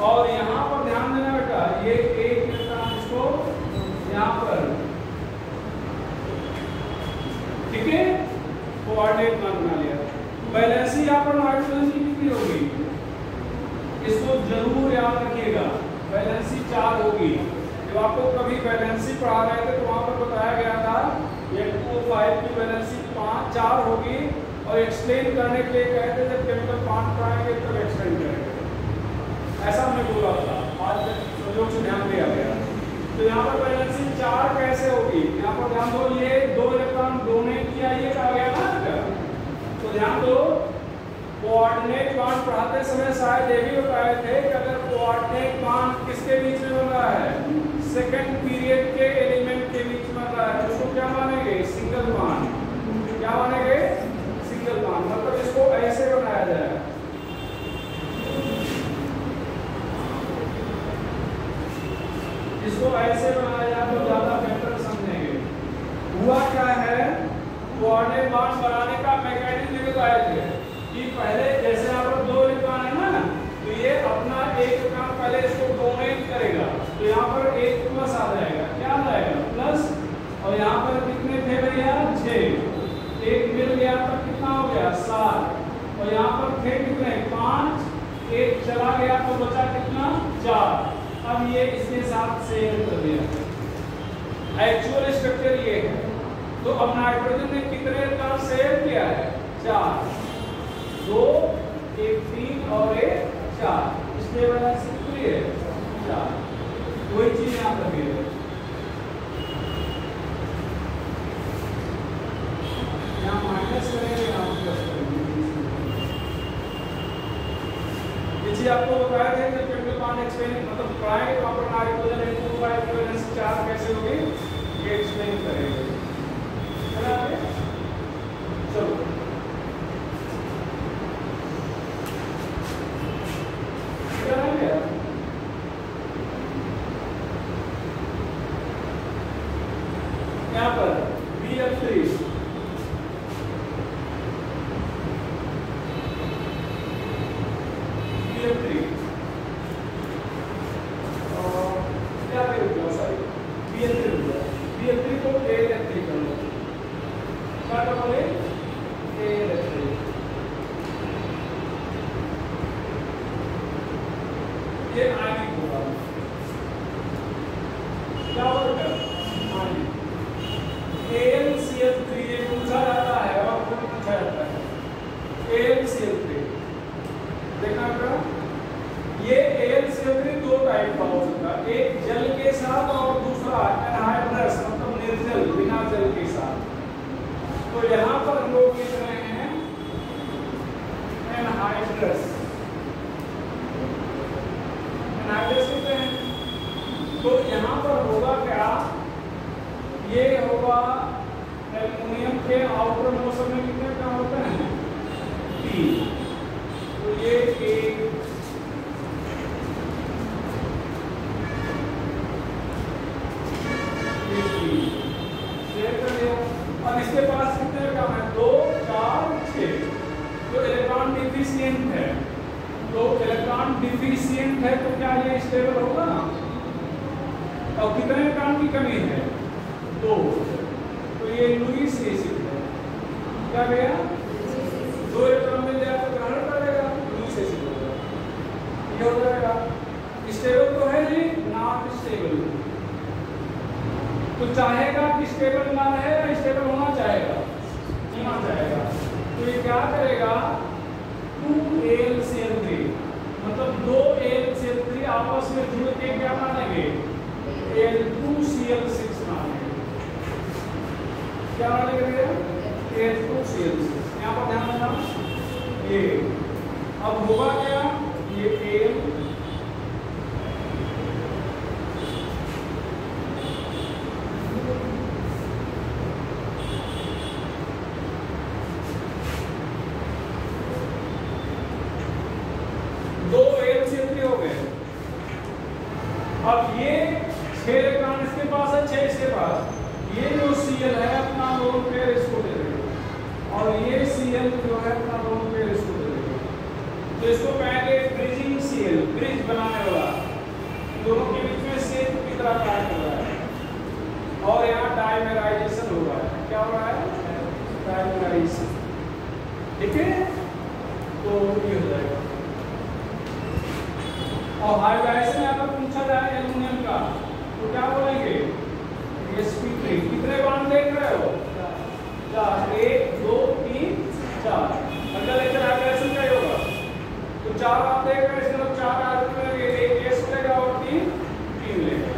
और यहाँ पर ध्यान देना बेटा, ये एक इलेक्ट्रॉन इसको यहाँ पर, ठीक है, कोऑर्डिनेट मान बना लिया। बैलेंसी यहाँ पर नाइट्रोजन की कितनी होगी? इसको जरूर याद रखिएगा, बैलेंसी 4 होगी। जब आपको कभी बैलेंसी पढ़ा रहे थे तो वहाँ पर बताया गया था N2O5 की बैलेंसी 4 होगी, और एक्सप्लेन करने के लिए कहते थे जब केमिकल बॉन्ड पढ़ाएंगे तब एक्सप्लेन करेंगे, ऐसा हमने बोला था। आज संयोग से ध्यान दिया गया। तो यहाँ पर बैलेंसी 4 कैसे होगी? यहाँ पर ध्यान दो, ये 2 इलेक्ट्रॉन डोनेट किया, ये कहा गया ना। तो ध्यान दो, कोऑर्डिनेट बॉन्ड पढ़ाते समय शायद ये भी बताए थे कि अगर कोऑर्डिनेट बॉन्ड किसके बीच में बन रहा है? सेकंड पीरियड के एलिमेंट के बीच में बन रहा है, उसको क्या मानेंगे? Single bond. क्या मानेंगे? Single bond. मतलब इसको ऐसे बनाया जाए, इसको ऐसे बनाया जाए तो ज्यादा बेहतर समझेंगे। हुआ क्या है, कोऑर्डिनेट बॉन्ड बनाने का मैकेनिज्म बताए थे कि पहले जैसे यहाँ पर 2 इलेक्ट्रॉन है ना, तो ये अपना एक इलेक्ट्रॉन पहले इसको डोनेट करेगा, तो यहाँ पर एक प्लस आ जाएगा। क्या आ जाएगा? प्लस। और यहाँ पर कितने थे भैया? 6, एक मिल गया तो कितना हो गया? 7। और यहाँ पर थे कितने? 5, एक चला गया तो बचा कितना? 4। अब ये इसके साथ शेयर कर दिया। एक्चुअल स्ट्रक्चर ये है। तो अब नाइट्रोजन ने कितने इलेक्ट्रॉन शेयर किया है? 4, 2, एक 3 और एक 4। इसलिए बैलेंस कितनी है? 4। वही चीज यहाँ पर भी है, यहाँ माइनस करेंगे, यहाँ प्लस करेंगे। ये चीज आपको बताया था कि केमिकल बॉन्ड एक्सप्लेन मतलब पढ़ाएंगे तो आप नाइट्रोजन N2O5 की बैलेंस 4 कैसे होगी ये एक्सप्लेन करेंगे। चलो यहाँ पर BF3 क्या करेंगे? सॉरी BF3 को A3 कर लो। क्या बोले? A3 ये आयनिक होगा। क्या होगा? आयनिक। AlCl3 ये पूछा जाता है और खूब पूछा जाता है। AlCl3 देखना बेटा, ये AlCl3 दो टाइप का हो सकता है, एक जल के साथ और दूसरा एनहाइड्रस मतलब निर्जल बिना जल के साथ। तो यहाँ पर हम लोग लिख रहे हैं एनहाइड्रस। एनहाइड्रस लिखते हैं तो यहाँ पर होगा क्या? ये होगा एल्युमिनियम के आउटर मोशन में कितने क्या होते हैं? 3। तो ये एक अब इसके पास कितने काम है? 2, 4, 6। तो इलेक्ट्रॉन डिफिशिएंट है, तो इलेक्ट्रॉन डिफिशिएंट है तो क्या ये स्टेबल होगा? और कितने इलेक्ट्रॉन की कमी है? 2। तो ये लुईस एसिड है। क्या गया? दो इलेक्ट्रॉन मिल जाए तो ग्रहण करेगा, लूज एसिड होगा, ये हो जाएगा। स्टेबल तो है जी, नॉट स्टेबल, तो चाहेगा कि स्टेबल ना रहे या स्टेबल होना चाहेगा, होना चाहेगा, तो ये क्या करेगा 2AlCl3, मतलब 2AlCl3 आपस में जुड़ के क्या मानेंगे Al2Cl6 मानेंगे, क्या मानेंगे भैया Al2Cl6। यहाँ पर ध्यान देना, ये अब होगा क्या, ये Al हो गए। अब ये 6 इलेक्ट्रॉन इसके पास है, 6 इसके पास, ये जो Cl है अपना लोन पेयर इसको दे देगा और ये Cl जो है अपना लोन पेयर इसको दे देगा, तो इसको कहेंगे ब्रिजिंग Cl, ब्रिज बनाने वाला, दोनों के बीच में सेतु की तरह कार्य कर रहा है और यहाँ डाइमेराइजेशन हो रहा है। क्या हो रहा है, डाइमेराइजेशन, ठीक है, तो ये हो जाएगा। और हाइड्राइजेशन यहाँ पर पूछा जाए एल्युमिनियम का तो क्या बोलेंगे sp3, कितने बॉन्ड देख रहे हो, 4, 1 2 3 4, अगला लेक्चर हाइड्राइजेशन का ही होगा, तो 4 आप देख रहे हैं, इसका 4 आदमी में एक s लेगा और 3 लेगा,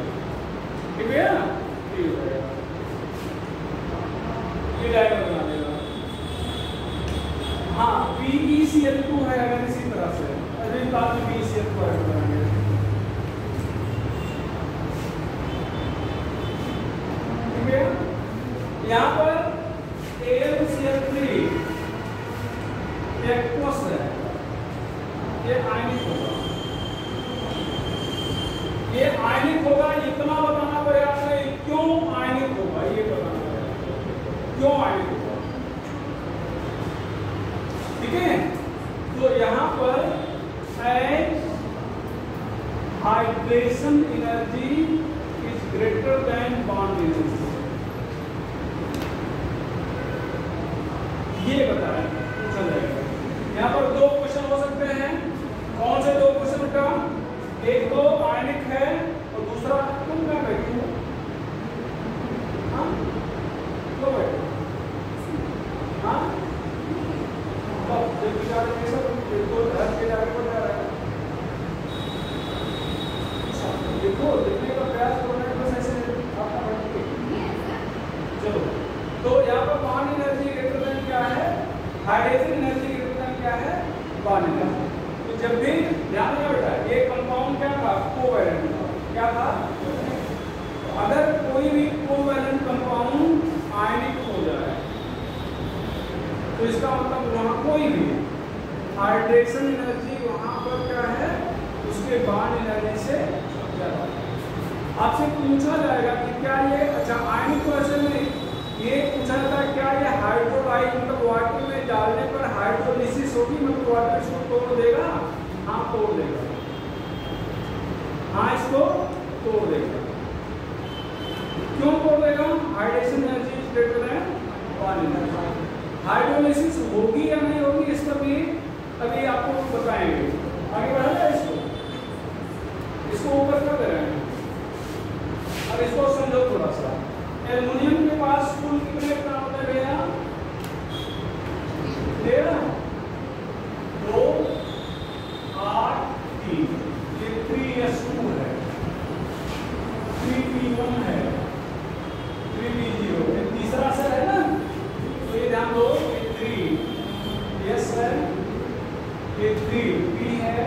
ठीक है ना, ये हो जाएगा, ये डायग्राम बना देगा। हाँ PeCl2 है अगर इसी तरह से, अभी बाद में PeCl2 बनाएंगे, ठीक है। यहाँ पर AlCl3 एक्वस है, ये आयनिक होगा, ये आयनिक होगा, इतना बताना पड़ेगा आपने क्यों आयनिक होगा, ये बताना पड़ेगा क्यों आयनिक होगा, ठीक है। तो यहाँ पर hydration energy is greater than bond energy, ये बताया पूछा जाएगा। यहाँ पर 2 क्वेश्चन हो सकते हैं, कौन से 2 क्वेश्चन का, एक तो आयनिक है और दूसरा तुम क्या बैठी हो, हाँ तो बैठो, हाँ तो विचार के सब देखो घर के जाके पर जा रहा है, देखो देखने का प्रयास करना है, बस ऐसे आपका बैठिए, चलो। तो यहाँ पर बॉन्ड एनर्जी ग्रेटर देन क्या है, हाइड्रोजन एनर्जी ग्रेटर देन क्या है, बॉन्ड एनर्जी। तो जब भी ध्यान में बेटा ये कंपाउंड क्या था, कोवैलेंट था, क्या था, अगर कोई भी कोवैलेंट कंपाउंड आयनिक हो जाए तो इसका मतलब वहाँ कोई भी हाइड्रेशन एनर्जी वहाँ पर क्या है, उसके बॉन्ड एनर्जी से ज़्यादा। आपसे पूछा जाएगा कि क्या ये, अच्छा आयनिक क्वेश्चन में ये पूछा जाता है क्या ये हाइड्रोलाइज मतलब वाटर में डालने पर हाइड्रोलिसिस होगी, मतलब वाटर इसको तोड़ देगा, हाँ तोड़ देगा, हाँ इसको तोड़ देगा, क्यों तोड़ देगा, hydration energy is greater than bond energy. Hydrolysis होगी या नहीं होगी इसका भी अभी आपको बताएंगे, आगे बढ़ा जाए इसको ऊपर कर दे रहे हैं। अब इसको समझो थोड़ा सा, एल्युमिनियम के पास कुल कितने इलेक्ट्रॉन होते हैं भैया, 13, 2 8 3, ये 3s2 है, 3p1 है, 3p0, ये तीसरा सेल है ना, तो ये ध्यान दो, ये 3s है, ये 3p है,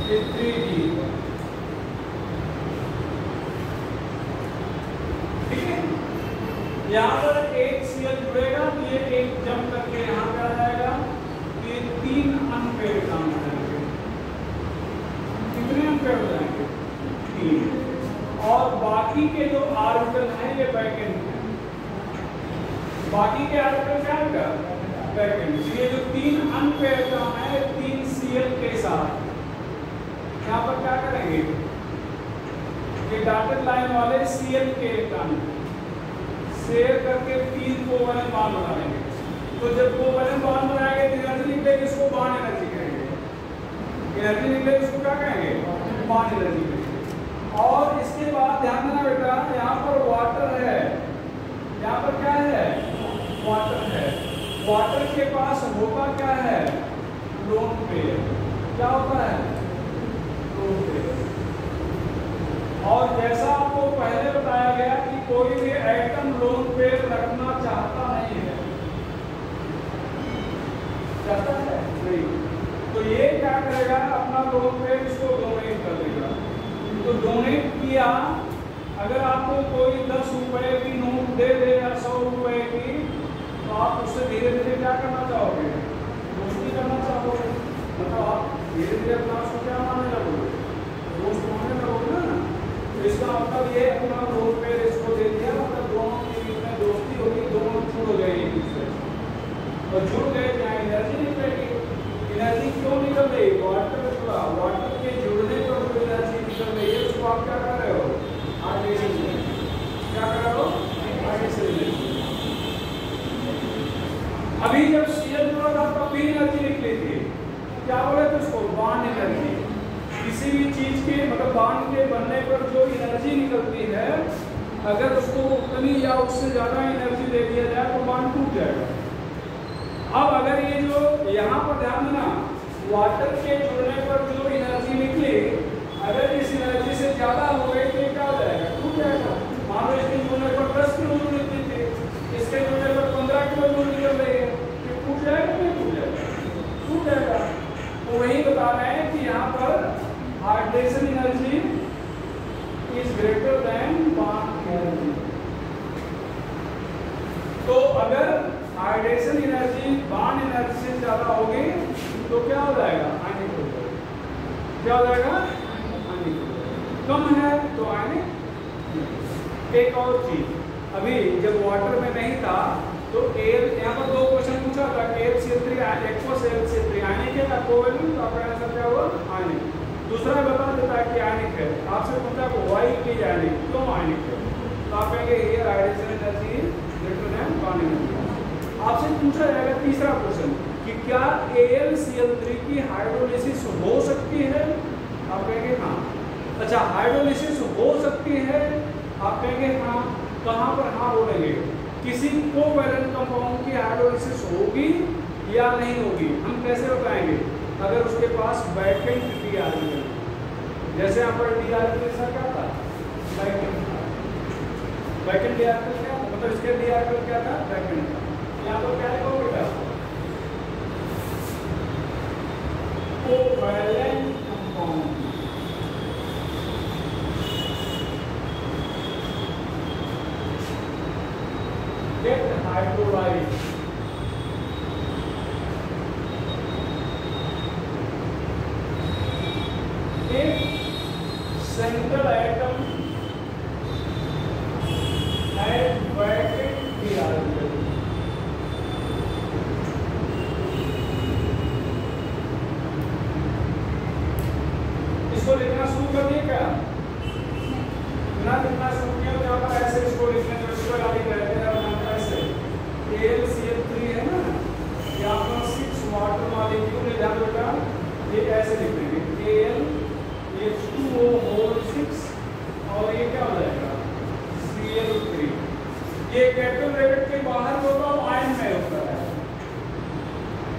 ये 3d, ठीक है। यहाँ पर एक Cl जुड़ेगा तो ये एक जंप करके यहाँ पे आ जाएगा, ये 3 अनपेयर काम हो जाएंगे, कितने अनपेयर हो जाएंगे, 3, और बाकी के जो ऑर्बिटल हैं ये बैकेंड है, बाकी के ऑर्बिटल क्या होगा, बैकेंड। ये जो 3 अनपेयर काम है 3 Cl के साथ यहाँ पर क्या करेंगे, ये डॉटेड लाइन वाले Cl के इलेक्ट्रॉन शेयर करके 3 कोवैलेंट बॉन्ड बना लेंगे, तो जब कोवैलेंट बॉन्ड बनाएंगे तो एनर्जी निकलेगी, इसको बॉन्ड एनर्जी कहेंगे। एनर्जी निकलेगी इसको क्या कहेंगे? बॉन्ड एनर्जी कहेंगे। और इसके बाद ध्यान देना बेटा, यहाँ पर वाटर है, यहाँ पर क्या है? वाटर है। वाटर के पास होता क्या है? Lone pair. क्या होता है? Lone pair. और जैसा आपको पहले बताया गया कि कोई भी एटम लोन पेयर रखना चाहता नहीं है, चाहता है नहीं, तो ये क्या करेगा? अपना लोन पेयर इसको डोनेट कर देगा। तो डोनेट किया, अगर आपको कोई 10 रुपए की नोट दे दे या 100 रुपए की, तो आप उससे धीरे धीरे क्या करना चाहोगे? दोस्ती करना चाहोगे। मतलब आप धीरे धीरे अपना उसको क्या मानने लगोगे? दोस्त मानने लगोगे ना। तो इसका मतलब ये अपना लोन पेयर इसको दे दिया, मतलब दोनों के बीच में दोस्ती होगी, दोनों जुड़ गए एक दूसरे से। और जुड़ गए क्या? एनर्जी निकलेगी। एनर्जी क्यों निकल रही? वाटर के जुड़ने पर जो एनर्जी निकल रही है उसको आप क्या कर रहे हो? हाइड्रेशन। क्या कर रहे हो? हाइड्रेशन। अभी जब सीएल जुड़ा था तब भी एनर्जी निकली थी, क्या बोले थे उसको? Bond energy. किसी भी चीज के मतलब बॉन्ड के बनने पर जो एनर्जी निकलती है, अगर उसको उतनी या उससे ज्यादा एनर्जी दे दिया जाए तो बॉन्ड टूट जाएगा। अब अगर ये जो यहाँ पर ध्यान देना, वाटर के जुड़ने पर जो एनर्जी निकली, अगर इस एनर्जी से ज्यादा हो गई तो क्या हो जाएगा? टूट जाएगा। मान लो इसके जुड़ने पर 10 किलो जूल निकली थी, इसके जुड़ने पर 15 किलो जूल निकल रही है, तो टूट जाएगा? नहीं टूट जाएगा, टूट जाएगा। तो वही बता रहे हैं कि यहाँ पर hydration energy is greater than bond energy. तो अगर हाइड्रेशन एनर्जी बॉन्ड एनर्जी से ज्यादा होगी तो क्या हो जाएगा? आयनिक हो जाएगा। क्या हो जाएगा? आयनिक हो जाएगा। कम है तो आयनिक। एक और चीज, अभी जब वाटर में नहीं था तो एल, यहाँ पर 2 क्वेश्चन पूछा था, KF3 एक्वस LC3 आयनिक है या कोवैलेंट? तो आपका आंसर क्या हुआ? आयनिक। दूसरा बता देता है कि आयनिक है, आपसे पूछा को वाई की आयनिक, क्यों आयनिक है? तो आप कहेंगे here hydration energy greater than bond energy. आपसे पूछा जाएगा तीसरा क्वेश्चन कि क्या AlCl3 की हाइड्रोलिसिस हो सकती है? आप कहेंगे हाँ। अच्छा, हाइड्रोलिसिस हो सकती है, आप कहेंगे हाँ। कहाँ पर हाँ बोलेंगे? किसी कोवैलेंट कंपाउंड की हाइड्रोलिसिस होगी या नहीं होगी, हम कैसे बताएंगे? अगर उसके पास वैकेंट डी आर्बिटल, जैसे यहाँ पर डी आर्बिटल क्या था? वैकेंट डी आर्बिटल क्या था? मतलब इसके डी आर्बिटल क्या था? वैकेंट था। यहाँ पर क्या लिखो बेटा? Covalent compound. Get hydrolysed. Central atom had vacant d orbital. इसको लिखना शुरू कर दिए क्या? ना लिखना शुरू किया तो यहाँ पर ऐसे इसको लिखने जो इसको गाली कहते हैं ऐसे AlCl3 है ना, यहाँ पर 6 वाटर मॉलिक्यूल है, ध्यान बेटा ये ऐसे लिख देंगे Al H2O होल 6 और ये क्या हो जाएगा? Cl3। ये कैपिटल ब्रैकेट के बाहर होता है आयन में होता है,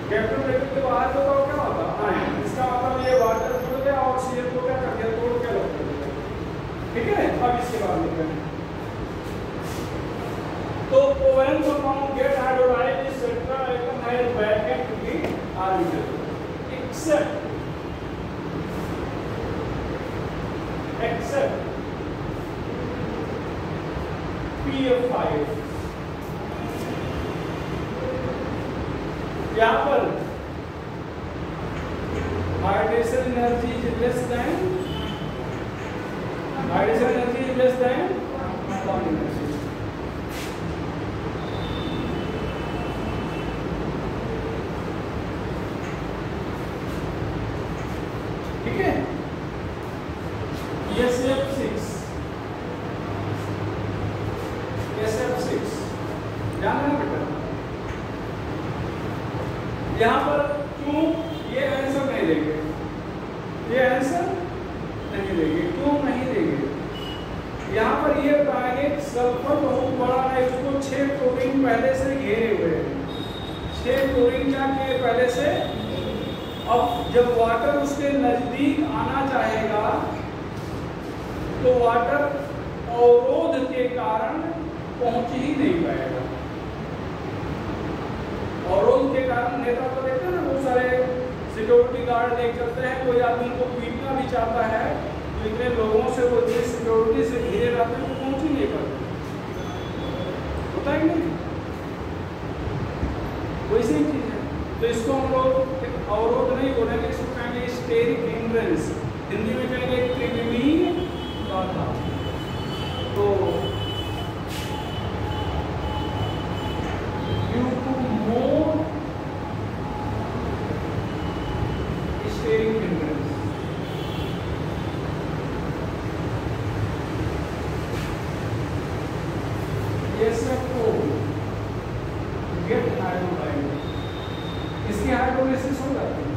कैपिटल ब्रैकेट के बाहर होता है क्या होता है? आयन। इसका मतलब ये वाटर जुड़ गया और Cl को क्या कर दिया? तोड़ के अलग कर दिया। ठीक है, अब इसके बाद लिखते हैं। तो covalent compound get hydrolysed central atom has vacant d orbital except PF5। यहाँ पर hydration energy is less than bond energy. ठीक है, SF6 ध्यान देना बेटा। यहाँ पर क्यों ये आंसर नहीं देंगे, ये आंसर नहीं देंगे, क्यों नहीं देंगे? यहाँ पर ये बताएंगे सल्फर बहुत बड़ा है, उसको 6 क्लोरीन पहले से घेरे हुए हैं, 6 क्लोरीन क्या किए पहले से। अब जब वाटर उसके नजदीक आना चाहेगा तो वाटर अवरोध के कारण पहुंच ही नहीं पाएगा। अवरोध के कारण नेता तो देखते हैं ना, बहुत सारे सिक्योरिटी गार्ड देख चलते हैं, कोई आदमी को पीटना भी चाहता है तो इतने लोगों से वो जिस सिक्योरिटी से घिरे रहते हैं वो पहुंच ही नहीं पाते, होता है नहीं? वैसे ही चीज है। तो इसको हम लोग अवरोध नहीं बोलेंगे, इसको कहेंगे स्टेरिक हिंड्रेंस, हिंदी में कहेंगे त्रिविमीय बाधा। तो due to more steric hindrance, ये सब को गेट हाइड्रोलाइज, इसकी हाइड्रोलिसिस हो जाती है।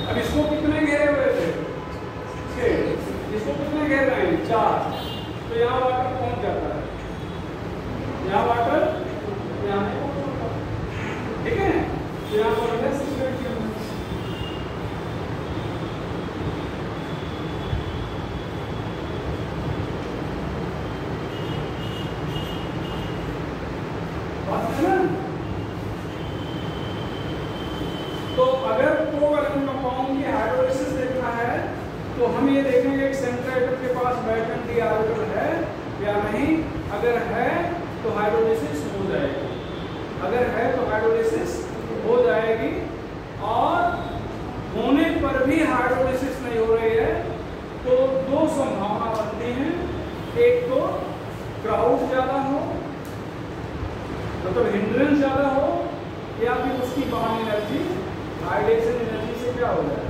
अब इसको कितने घेरे हुए थे? 6। इसको कितने घेर रहे हैं? 4। तो यहाँ वाटर पहुंच जाता है, यहाँ वाटर यहाँ नहीं पहुंचता, ठीक है? तो यहाँ पर तो अगर कोवैलेंट कंपाउंड की हाइड्रोलिसिस देखना है तो हम ये देखेंगे कि सेंट्रोइड के पास वैलेंट डी ऑर्बिटल है या नहीं। अगर है तो हाइड्रोलिसिस हो जाएगी, अगर है तो हाइड्रोलिसिस हो जाएगी, और होने पर भी हाइड्रोलिसिस नहीं हो रही है तो 2 संभावना बनती हैं। एक तो क्राउड ज़्यादा हो, मतलब हिंड्रेंस ज़्यादा हो, या फिर उसकी बाउंड एनर्जी हाइड्रेशन एनर्जी से क्या हो जाए,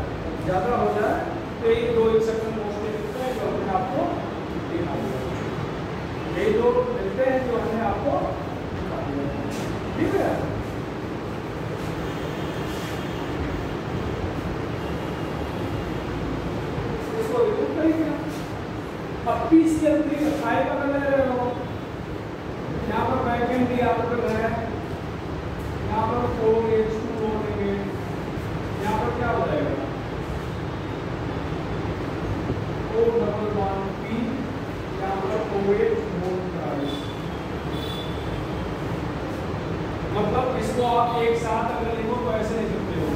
ज़्यादा हो जाए। तो यही 2 एक्सेप्शन मोस्टली मिलते हैं जो हमने आपको दिखा दिया, यही 2 मिलते हैं जो हमने आपको दिखा दिया, ठीक है? इसको रिमूव करेंगे। अब PCl3 हाई का ले रहे हो, यहाँ पर वैकेंट डी ऑर्बिटल है, यहाँ पर 4H2 लेंगे, यहाँ पर क्या हो जाएगा? O डबल बॉन्ड P, यहाँ पर OH मोल, मतलब इसको आप एक साथ अगर लिखो तो ऐसे लिख सकते हो,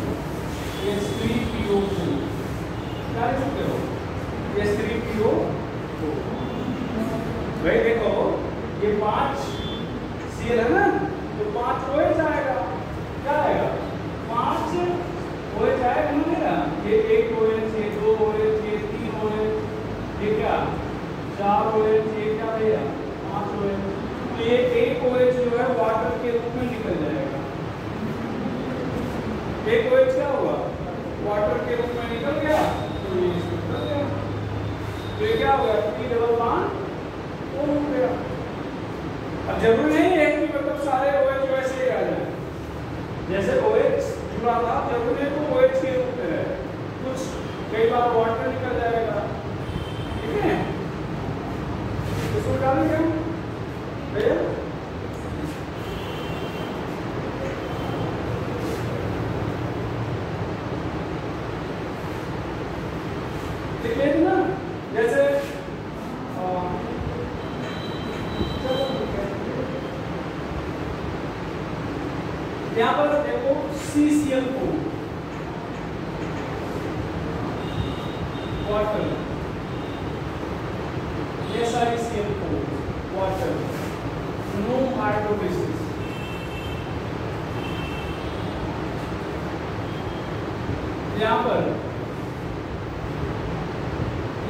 H3PO4, क्या लिख सकते हो? H3PO4। भाई देखो ये 5 Cl है ना, तो 5 OH आएगा, क्या आएगा? 5 OH आएगा ना, ये 1 OH, ये 2 OH, ये 3 OH, ये क्या 4 OH, ये क्या भैया 5 OH। तो ये 1 OH जो है वाटर के रूप में निकल जाएगा, 1 OH क्या होगा? वाटर के रूप में निकल गया, तो ये इसमें निकल गया, तो ये क्या हो गया? P डबल बॉन्ड O हो गया। अब जरूरी नहीं है कि मतलब सारे OH वैसे ही आ जाए, जैसे OH जुड़ा था जरूरी है तो OH के रूप में है, कुछ कई बार वाटर निकल जाएगा, ठीक है? इसको डालेंगे भैया, देखिए ना, जैसे यहाँ पर देखो CCl4 water, SiCl4 water, no hydrolysis. यहाँ पर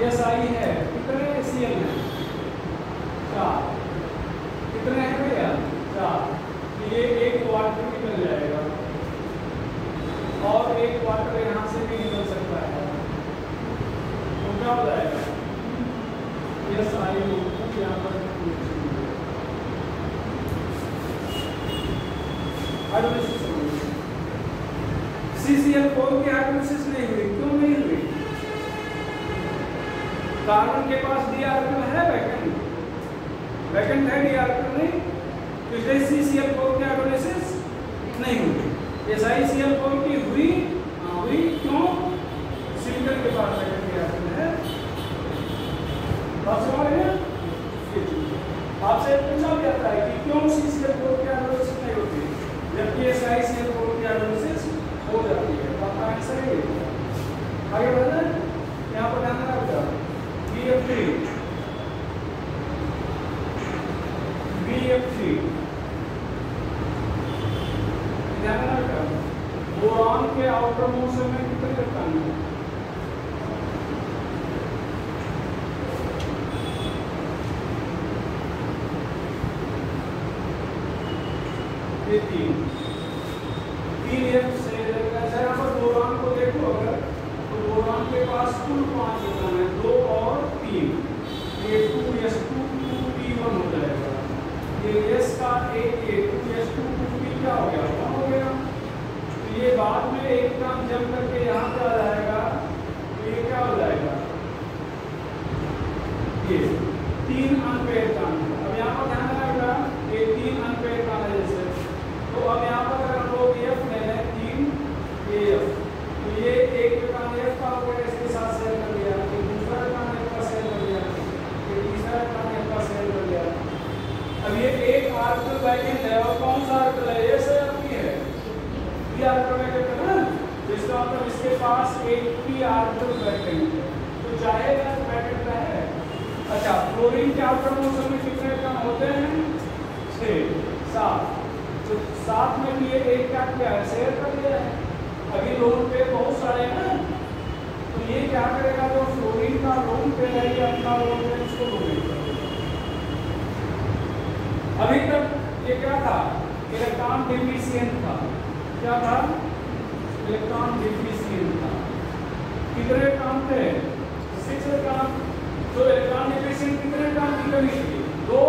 Si है, कितने Cl है? 4। कितने हैं भैया? 4। ये एक वाटर निकल जाएगा और एक वाटर यहाँ से भी निकल सकता है, तो क्या हो जाएगा? SiO2 यहाँ पर हाइड्रोलिसिस होगी। CCl4 की हाइड्रोलिसिस नहीं हुई, क्यों नहीं हुई? कार्बन के पास डी ऑर्बिटल है वैकेंट है डी ऑर्बिटल नहीं, तो इसलिए CCl4 की हाइड्रोलिसिस नहीं हुई। SiCl4 की हुई क्यों? सिलिकॉन के पास वैकेंट डी ऑर्बिटल है। बात समझ रहे हैं? आपसे पूछा भी जाता है कि क्यों CCl4 की हाइड्रोलिसिस नहीं होती जबकि SiCl4 की हाइड्रोलिसिस हो जाती है। तो आपका आंसर है आगे बढ़ना है। यहाँ पर ध्यान रखना BF3 ध्यान रखना बोरान के आउटर मोशन में कितने इलेक्ट्रॉन हैं? ये तीन F से यहाँ पर बोरान को देखो अगर तो बोरान के पास कुल 5 इलेक्ट्रॉन है, 2 और 3, ये 2s2 2p1 हो जाएगा। ये s का एक 2s2 2p क्या हो गया? 1 हो गया। तो ये बाद में एक काम जम करके यहाँ पे आ जाएगा, तो ये क्या हो जाएगा? ये 3 अनपेयर काम। अब यहाँ पर ध्यान रखना ये 3 अनपेयर काम है जैसे, तो अब यहाँ पर अगर हम लोग F ले लें 3 AF, तो ये एक इलेक्ट्रॉन F का होकर इसके साथ शेयर कर लिया, एक दूसरा इलेक्ट्रॉन F का शेयर कर लिया, एक तीसरा इलेक्ट्रॉन F का शेयर कर लिया। अब ये एक ऑर्बिटल वैकेंट है और कौन सा ऑर्बिटल है? ये से आपकी है p ऑर्बिटल वैकेंट है ना, जिसका मतलब इसके पास एक p ऑर्बिटल वैकेंट है, तो चाहेगा वैकेंट है। अच्छा, फ्लोरीन के आउटर मोशन में कितने इलेक्ट्रॉन होते हैं? 6 7, तो 7 में भी ये एक क्या किया है? शेयर कर दिया है। अभी लोन पे बहुत सारे हैं ना, तो ये क्या करेगा? जो फ्लोरीन का लोन पे है ये अपना लोन पे इसको लोन। अभी तक ये क्या था? इलेक्ट्रॉन डिफिशिएंट था। क्या था? इलेक्ट्रॉन डिफिशिएंट था। कितने इलेक्ट्रॉन थे? 6 इलेक्ट्रॉन। तो इलेक्ट्रॉन डिफिशिएंट कितने इलेक्ट्रॉन की कमी थी? 2।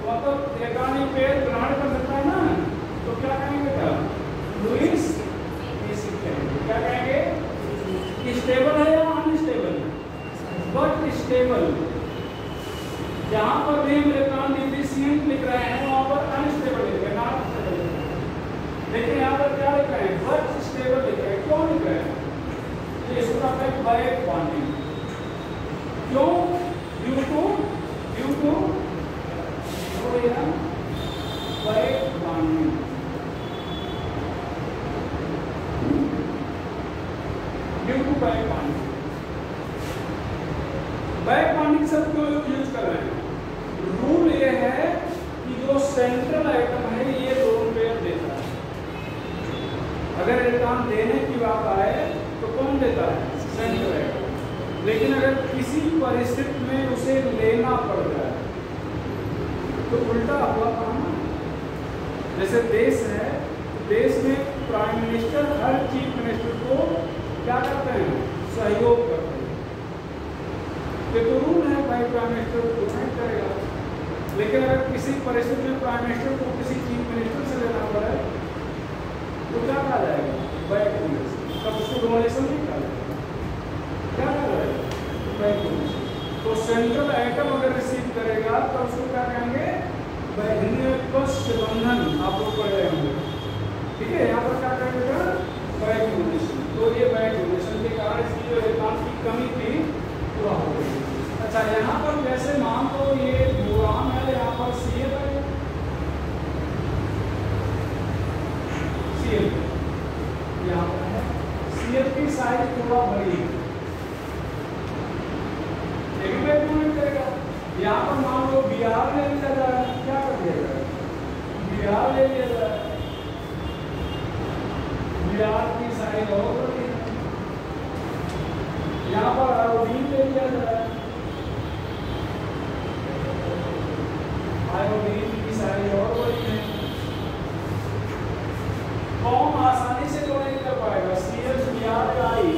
मतलब इलेक्ट्रॉनिक पेयर ग्रहण कर सकता है ना, तो क्या कहेंगे? क्या लुईस एसिड कहेंगे। क्या कहेंगे? स्टेबल है या अनस्टेबल? But stable. जहां पर भी इलेक्ट्रॉन डिफिशिएंट लिख रहे हैं वहां पर अनस्टेबल लिख रहे हैं, नॉट स्टेबल। लेकिन यहाँ पर क्या लिख रहे हैं? बट स्टेबल लिख रहे हैं। क्यों लिख रहे हैं? ये इसका है बैक बॉन्डिंग। क्यों? Due to back bonding. Due to back bonding. Back bonding सब क्यों यूज कर रहे हैं? रूल ये है कि जो सेंट्रल एटम है ये दोनों पेयर देता है। अगर इलेक्ट्रॉन देने की बात आए तो कौन देता है? Central atom. लेकिन अगर किसी परिस्थिति में उसे लेना पड़ जाए तो उल्टा हुआ काम है। जैसे देश है, देश में प्राइम मिनिस्टर हर चीफ मिनिस्टर को क्या करते हैं? सहयोग करते हैं। ये तो रूल है भाई, प्राइम मिनिस्टर को डिसाइड करेगा। लेकिन अगर किसी परिस्थिति में प्राइम मिनिस्टर को किसी चीफ मिनिस्टर से लेना पड़े तो क्या कहा जाएगा? Back donation. तब उसको डोनेशन नहीं कहा जाएगा, क्या कहा जाएगा? Back donation. तो सेंट्रल आइटम अगर रिसीव करेगा तो उसको क्या कहेंगे? हिंदी में पश्च बंधन आप लोग पढ़ रहे होंगे, ठीक है। यहाँ पर क्या कहेंगे? Back donation. तो ये बैक डोनेशन के कारण इसकी जो इलेक्ट्रॉन की कमी थी पूरा हो गई। अच्छा, यहाँ पर जैसे मान लो ये बोरान है, यहाँ पर Cl है, Cl यहाँ पर है। Cl की साइज थोड़ा बड़ी है, करेगा। यहाँ पर मान लो Br ले लिया जाए, क्या कर दिया? Br ले लिया जाए, Br की साइज और बड़ी है। यहाँ पर आयोडीन ले लिया जाए, आयोडीन की साइज और बड़ी है। कौन आसानी से डोनेट कर पाएगा? Cl Br या I?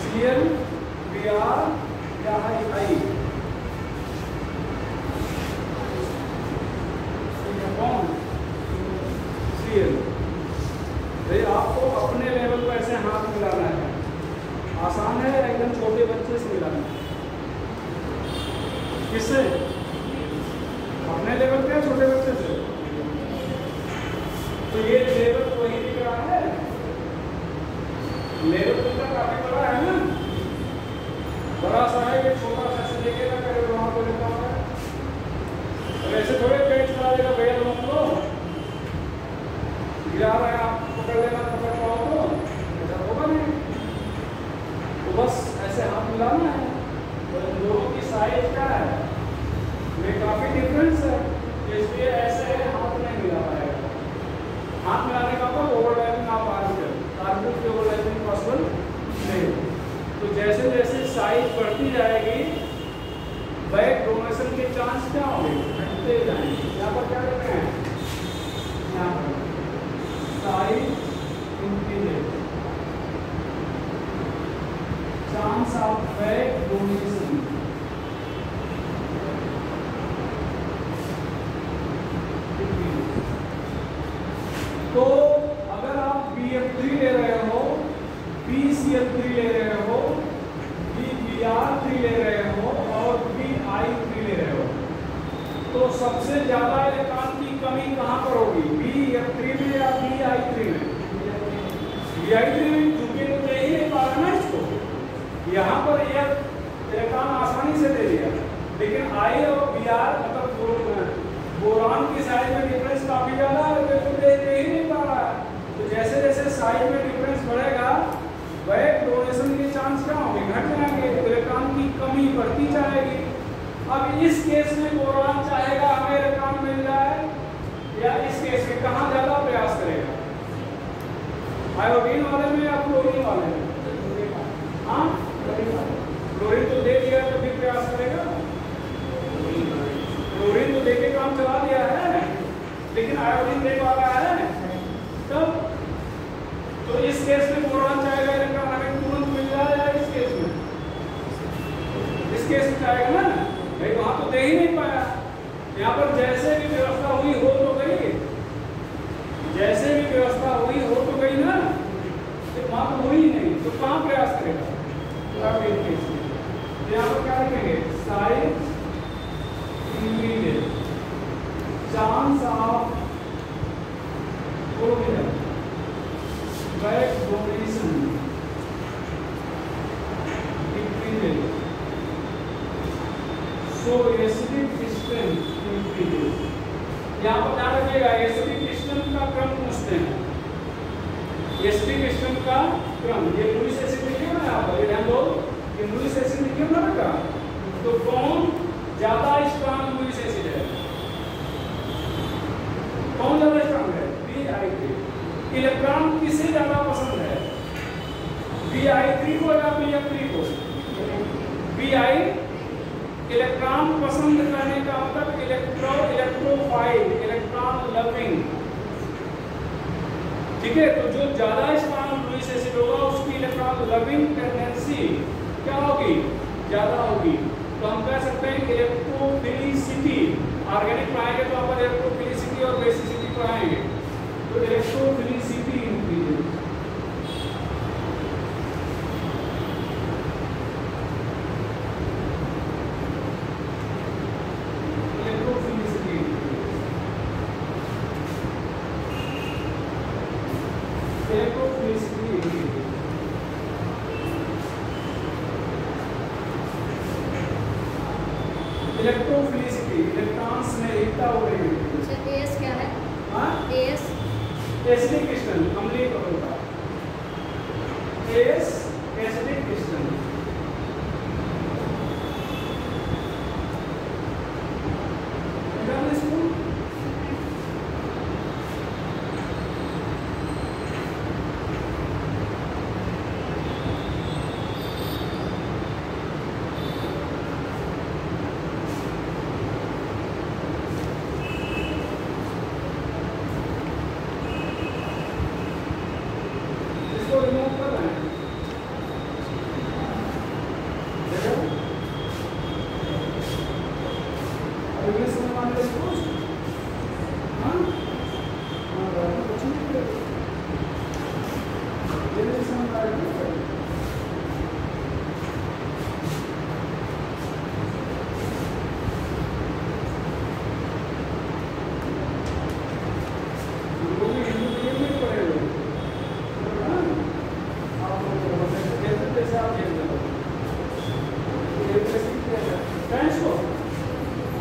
Cl Br या I? किससे? अपने लेवल पे, छोटे बच्चे से। तो ये लेवल वही दिख रहा है, लेवल तो काफी बड़ा है ना, बड़ा सा है कि छोटा सा से लेके ना करे वहां को लिखा है। और ऐसे थोड़े पेज चला देगा भैया लोगों को गिरा रहे हैं, आप पकड़ लेना, पकड़ पाओ तो ऐसा होगा नहीं। तो बस ऐसे हाथ मिलाना है। तो इन दोनों की साइज क्या है, ये काफी डिफरेंस है, इसलिए ऐसे हाथ नहीं मिला पाएगा। हाथ मिलाने का मतलब ओवरलैपिंग आप आर्बिट की ओवरलैपिंग पॉसिबल नहीं। तो जैसे जैसे साइज बढ़ती जाएगी बैक डोनेशन के चांस क्या होंगे, घटते जाएंगे। यहाँ पर क्या लिखते हैं, यहाँ पर size increase, chance of back donation तो अगर आप BF3 ले रहे हो, BCL3 ले रहे हो, BBR3 ले रहे हो और BI3 ले रहे हो, तो सबसे ज्यादा इलेक्ट्रॉन की कमी कहां पर होगी, BF3 में या BI3 में? BI3 में, क्योंकि तो दे ही नहीं पा रहा ना इसको। यहाँ पर यह इलेक्ट्रॉन आसानी से दे दिया, लेकिन I और BR मतलब बोरान की साइज में डिफरेंस काफी ज्यादा है, तो दे ही नहीं पा रहा है। तो जैसे जैसे साइज में डिफरेंस बढ़ेगा बैक डोनेशन के चांस क्या होंगे, घट जाएंगे, इलेक्ट्रॉन की कमी बढ़ती जाएगी। अब इस केस में बोरान चाहेगा हमें इलेक्ट्रॉन मिल जाए, या इस केस में कहाँ ज्यादा प्रयास करेगा, आयोडीन वाले में या क्लोरीन वाले में? हाँ, क्लोरीन तो दे दिया तो भी प्रयास करेगा, क्लोरीन तो देके काम चला दिया है, लेकिन आयोडीन दे पा रहा है तब। तो इस केस में बोरान चाहेगा इलेक्ट्रॉन हमें तुरंत मिल जाए, या इस केस में? इस केस में चाहेगा ना भाई, वहां तो दे ही नहीं पाया। यहाँ पर जैसे भी व्यवस्था हुई हो तो गई, जैसे भी व्यवस्था हुई हो तो गई ना, तो वहां तो हुई नहीं, तो कहाँ प्रयास करेगा? यहाँ पर क्या लिखेंगे, size increase, chance of back donation increases, so acidic strength increases। यहाँ पर ध्यान रखिएगा, एसिडिक स्ट्रेंथ का क्रम पूछते हैं, एसिडिक स्ट्रेंथ का क्रम। ये लुईस एसिड लिखे ना यहाँ पर, ये ध्यान दो, ये लुईस एसिड लिखे ना रखा, तो कौन ज्यादा स्ट्रांग लुईस एसिड है, कौन ज्यादा स्ट्रांग है? BI3। इलेक्ट्रॉन किसे ज्यादा पसंद है, BI3 को या BF3 को? BI इलेक्ट्रॉन पसंद करने का मतलब इलेक्ट्रोफाइल, इलेक्ट्रॉन लविंग, ठीक है। तो जो ज्यादा स्ट्रांग लुईस एसिड होगा उसकी इलेक्ट्रॉन लविंग टेंडेंसी क्या होगी, ज्यादा होगी। तो हम कह सकते हैं इलेक्ट्रोफिलिसिटी, ऑर्गेनिक पढ़ाएंगे तो आप इलेक्ट्रोफिलिसिटी और बेसिसिटी पढ़ाएंगे, तो electrophilicity increase, electrophilicity electrophilicity electrons में एकता हो रही है। एस क्या है? हाँ, एस एसिडिक क्रिस्टल, अम्लीय कठोरता, एस एसिडिक क्रिस्टल।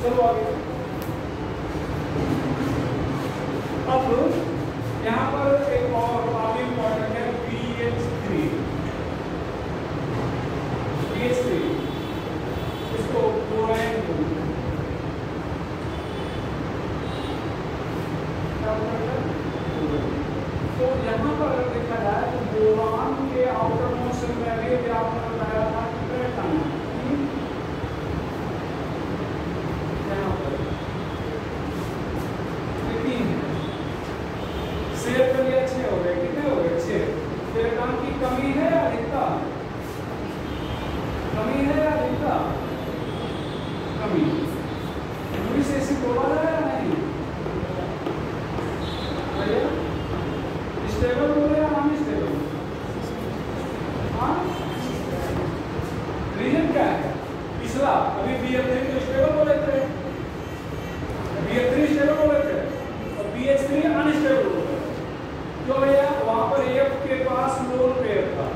चलो आगे। अब यहाँ पर एक और काफी इंपॉर्टेंट है BH3। BH3 इसको बोरान बोलते हैं। तो यहाँ पर अगर देखा जाए तो बोरान के आउटर मोस्ट में भी आपने बताया था कितने टन यहाँ पर लेकिन शेयर कर लिया 6 हो गए। कितने हो गए? 6। तेरे काम की कमी है या अधिकता? कमी है या अधिकता? कमी। पूरी से इसी बोला जाए या नहीं? स्टेबल बोले या नॉन स्टेबल? हाँ, रीजन क्या है? पिछला अभी BF3 तो स्टेबल बोले थे, BF3 स्टेबल बोले थे और BH3 अनस्टेबल बोले। क्यों भैया? वहां पर AF के पास लोन पेयर था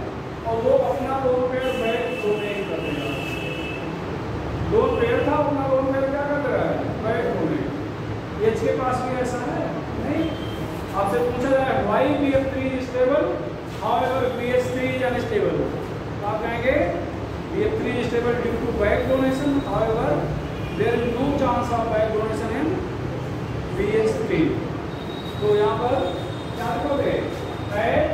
और वो अपना लोन पेयर बैक लो नहीं कर देगा। लोन पेयर था, अपना लोन पेयर क्या कर रहा है? बैक लो नहीं। H के पास भी ऐसा है नहीं। आपसे पूछा जाए why BF3 is stable, however BH3 is unstable, तो आप कहेंगे BF3 is stable due to back donation, however there is no chance of back donation in BH3। तो यहाँ पर क्या लिखोगे? As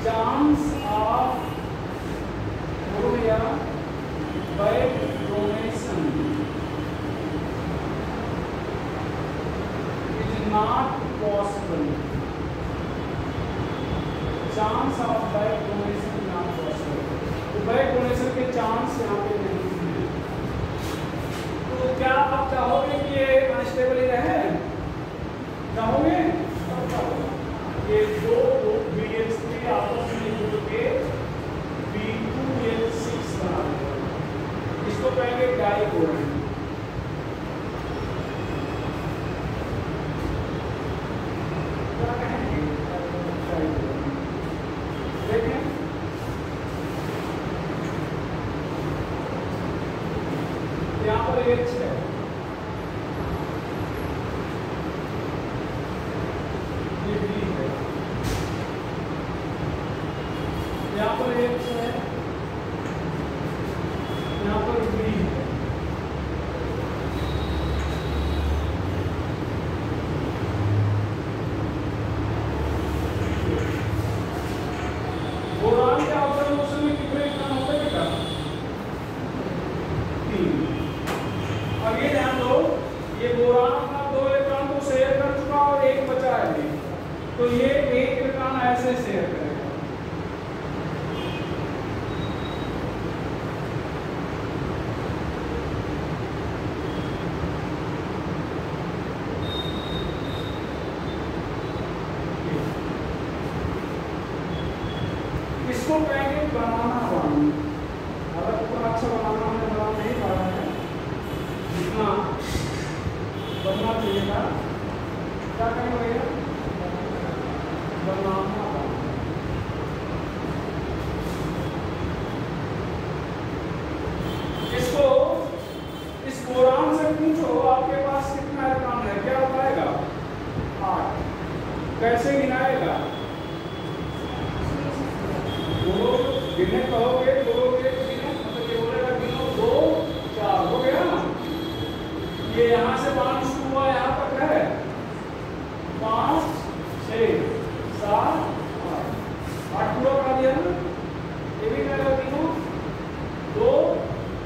chance of back donation not possible, chance of back donation not possible। तो बैक डोनेशन के चांस यहाँ पे नहीं है। तो क्या आप चाहोगे कि ये अनस्टेबल ही रहे? चाहोगे? ये दो BH3 आपस में जुड़ के B2H6 बना देगा। इसको कहेंगे डाइकोरन। यहाँ पर H है, ये B है, यहाँ पर H है, यहाँ पर B है। बोरान के आउटर मोशन में कितने इलेक्ट्रॉन होते हैं बेटा? 3। अब ये ध्यान दो, ये बोरान अपना 2 इलेक्ट्रॉन को शेयर कर चुका और 1 बचा है, तो ये 1 इलेक्ट्रॉन ऐसे शेयर करेगा। इसको कहेंगे बनाना बांड। अगर पूरा अच्छा बनाना हमने बना नहीं पाया है जितना बनना चाहिए था, क्या कहेंगे भैया? बनाना बांड। इसको इस बोरान से पूछो आपके पास कितना इलेक्ट्रॉन है, क्या बताएगा? 8। कैसे गिनाएगा? गिने कहोगे, बोलोगे गिनो, मतलब ये बोलेगा गिनो 2 4 हो गया ना। ये यहाँ से 5 शुरू हुआ, यहाँ तक है 5 6 7 8 पूरा कर दिया ना। ये भी कहेगा गिनो 2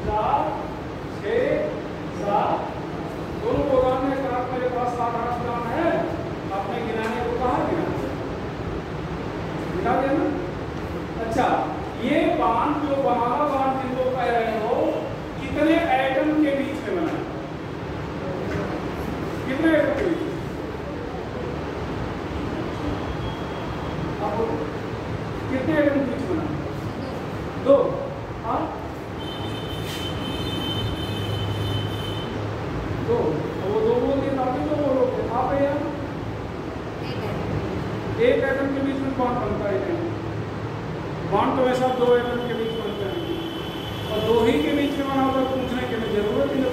4 6 7। दोनों प्रोग्राम में कहा मेरे पास 8 प्रोग्राम है, आपने गिनाने को कहा गिना दिया ना। अच्छा, ये बांड जो बनाना बांड जिनको कह रहे हो, कितने एटम के बीच में बना? कितने एटम के बीच? अब कितने एटम के बीच बना? 2। हाँ, 2। वो 2 बोल दिए, बाकी 2 बोलोगे आप भैया। 1 एटम के बीच में बॉन्ड बनता है। बॉन्ड तो वैसा 2 एटम के बीच बनते हैं और 2 ही के बीच में बना होगा, पूछने की जरूरत ही नहीं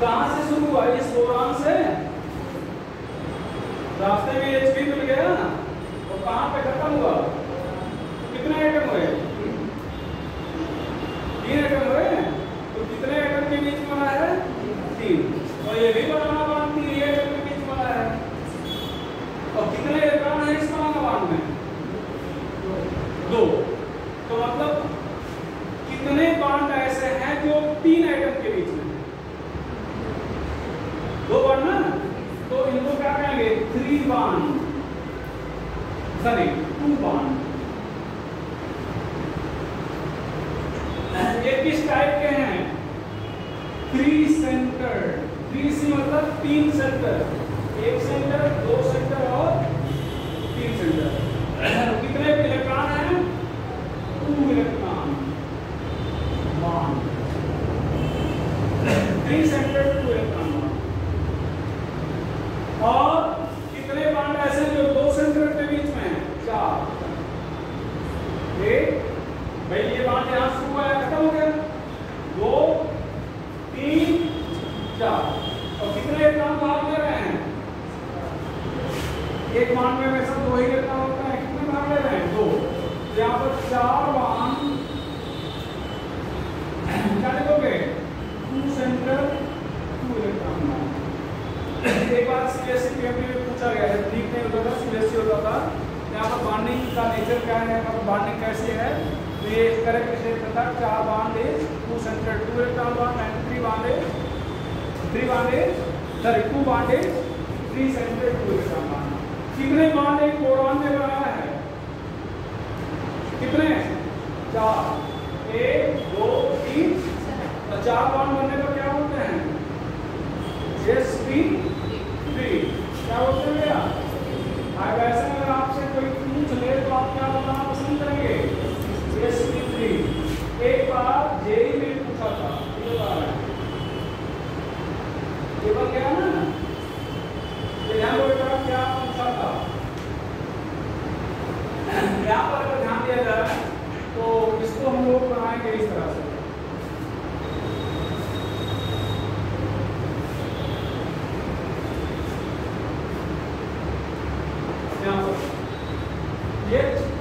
कहां से शुरू हुआ? इस बोरान से। रास्ते में Hb मिल गया ना, और कहां पे खत्म हुआ? कितने एटम हुए? 3 एटम हुए। तो कितने एटम के बीच बना है? 3। और ये भी बनाना बांध 3 एटम के बीच बना है। और कितने इलेक्ट्रॉन है इस बनाना बांध में? 2। तो मतलब कितने बांड ऐसे हैं जो 3 एटम के बीच में? 2 बांड ना, तो इनको क्या कहेंगे? 3 बांड, सॉरी 2 बांड। ये किस टाइप के हैं? 3 सेंटर। 3C मतलब 3 सेंटर, 1 सेंटर, 2 सेंटर और 3 सेंटर। कितने इलेक्ट्रॉन हैं? 2 electron bond. 3 centre 2 electron bond. और कितने बॉन्ड ऐसे जो 2 सेंटर के बीच में हैं? 4। भाई ये बॉन्ड यहां शुरू हुआ है, खत्म हो गया। 2 3 4। और कितने इलेक्ट्रॉन भाग ले रहे हैं? एक बॉन्ड में वैसे 2 ही इलेक्ट्रॉन होता है, कितने भाग ले रहे हैं? 2। यहाँ पर 4 बॉन्ड, क्या लिखोगे? 2 सेंटर 2 इलेक्ट्रॉन बॉन्ड। एक बार सीबीएसई पेपर में पूछा गया है, ठीक नहीं होता था, सीबीएसई होता था। यहाँ पर बॉन्डिंग का नेचर क्या है, मतलब बॉन्डिंग कैसी है? तो ये करेक्ट स्टेटमेंट था। 4 bond is 2 centre 2 electron bond and 3 bond is 2 bond is 3 centre 2 electron bond. कितने बॉन्ड एक बोरॉन में बनाया है? कितने? 4। 1 2 3। तो 4 बॉन्ड बनने पर क्या बोलते हैं? sp3। क्या बोलते हैं भैया? वैसे अगर आपसे कोई पूछ ले तो आप क्या बताना पसंद करेंगे? sp3। एक बार जेई में पूछा था, ये बार ये बन गया ना, ध्यान दो बेटा क्या पूछा था। यहाँ पर अगर ध्यान दिया जाए तो इसको हम लोग बनाएंगे इस तरह से।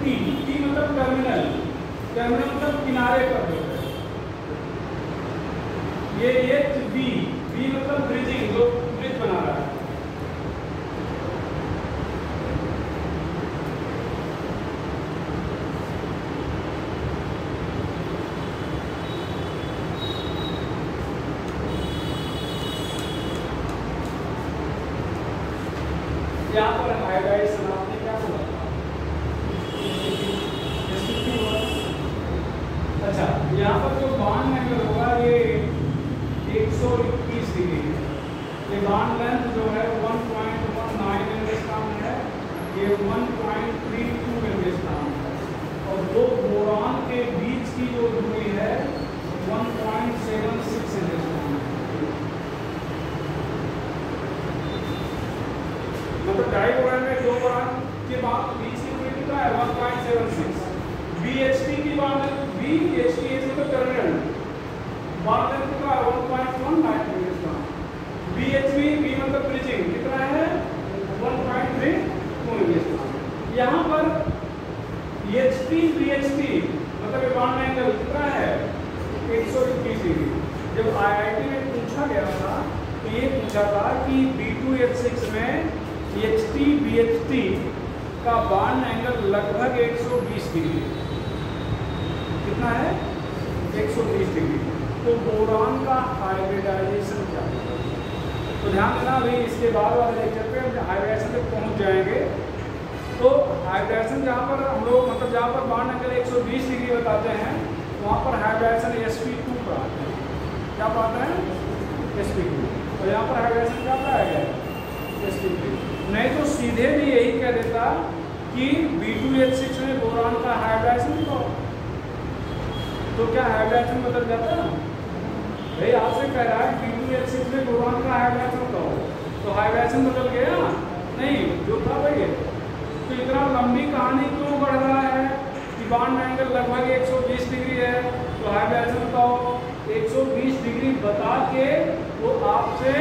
टी मतलब टर्मिनल, टर्मिनल मतलब किनारे पर जो है। ये बी मतलब ब्रिजिंग, जो ब्रिज बना रहा है। यहाँ पर हाइड्राइजेशन आपने क्या बोला? अच्छा, यहाँ पर जो बॉन्ड एंगल होगा ये 121 डिग्री है। ये बॉन्ड लेंथ जो है 1.19 एंगस्ट्रॉम है, ये 1.32 एंगस्ट्रॉम है। और दो बोरॉन के बीच की जो दूरी है 1.76 एंगस्ट्रॉम है। मतलब डाई बोरॉन में दो बोरॉन के बीच की दूरी कितना है? 1.76। BHT की बॉन्ड लेंथ, BHT मतलब टर्मिनल, बॉन्ड लेंथ कितना है? 1.19 एंगस्ट्रॉम। BHB, B मतलब ब्रिजिंग, कितना है? 1.32 एंगस्ट्रॉम। यहाँ पर HT BHT मतलब ये बॉन्ड एंगल कितना है? 121 डिग्री। जब IIT में पूछा गया था तो ये पूछा था कि B2H6 में HT BHT का बॉन्ड एंगल लगभग 120 डिग्री। कितना है? 120 डिग्री। तो बोरॉन का हाइब्रिडाइजेशन क्या है? तो ध्यान देना, अभी इसके बाद वाले लेक्चर पे हम हाइब्रिडाइजेशन तक पहुंच जाएंगे। तो हाइब्रिडाइजेशन जहाँ पर हम लोग मतलब जहाँ पर बॉन्ड एंगल 120 डिग्री बताते हैं वहाँ पर हाइब्रिडाइजेशन sp2 पर आते हैं। क्या पाते हैं? sp2। तो यहाँ पर हाइब्रिडाइजेशन क्या पाया गया? sp3। नहीं तो सीधे भी यही कह देता कि B2H6 में बोरॉन का हाइब्रिडाइजेशन तो क्या हाइब्रिडाइजेशन बदल जाता है? भाई आपसे कह रहा है B2H6 में बोरॉन का हाइब्रिडाइजेशन तो हाइब्रिडाइजेशन बदल गया? नहीं, जो था वही है। तो इतना लंबी कहानी क्यों बढ़ रहा है कि बॉन्ड एंगल लगभग 120 डिग्री है? तो हाइब्रिडाइजेशन बताओ 120 डिग्री बता के वो आपसे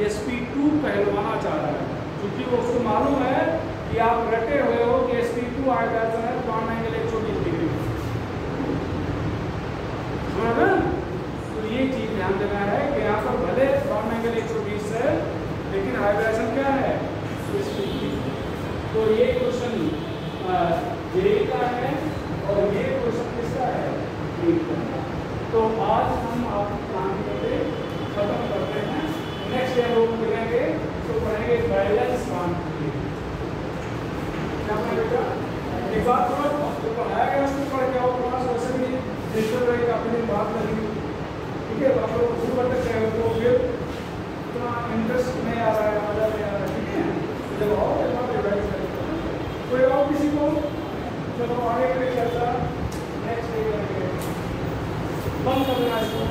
sp2 पहलवाना चाह रहा है, क्योंकि वो उसको मालूम है कि आप रटे हुए हो कि sp2 आएगा है बॉन्ड एंगल 120 डिग्री। समझ ना? तो ये चीज ध्यान देना है कि यहाँ पर भले बॉन्ड एंगल 120 है लेकिन हाइब्रिडेशन क्या है, sp2। तो ये क्वेश्चन जेई का है और ये क्वेश्चन किसका है, तो आज हम आप प्लान करके खत्म करते हैं। नेक्स्ट डे लोग मिलेंगे तो पढ़ेंगे बैलेंस क्वांटिटी। क्या बेटा एक बात थोड़ा जो पढ़ाया गया उसको पढ़ के आओ, क्लास वैसे भी डिजिटल रही काफी दिन बात लगी, ठीक है। आप लोग शुरू करते हैं तो फिर इतना इंटरेस्ट नहीं आ रहा है, मजा नहीं आ रहा है, ठीक है। जब आओ रिवाइज करें कोई और किसी को, चलो आगे की चर्चा नेक्स्ट डे करेंगे। बंद करना इसको।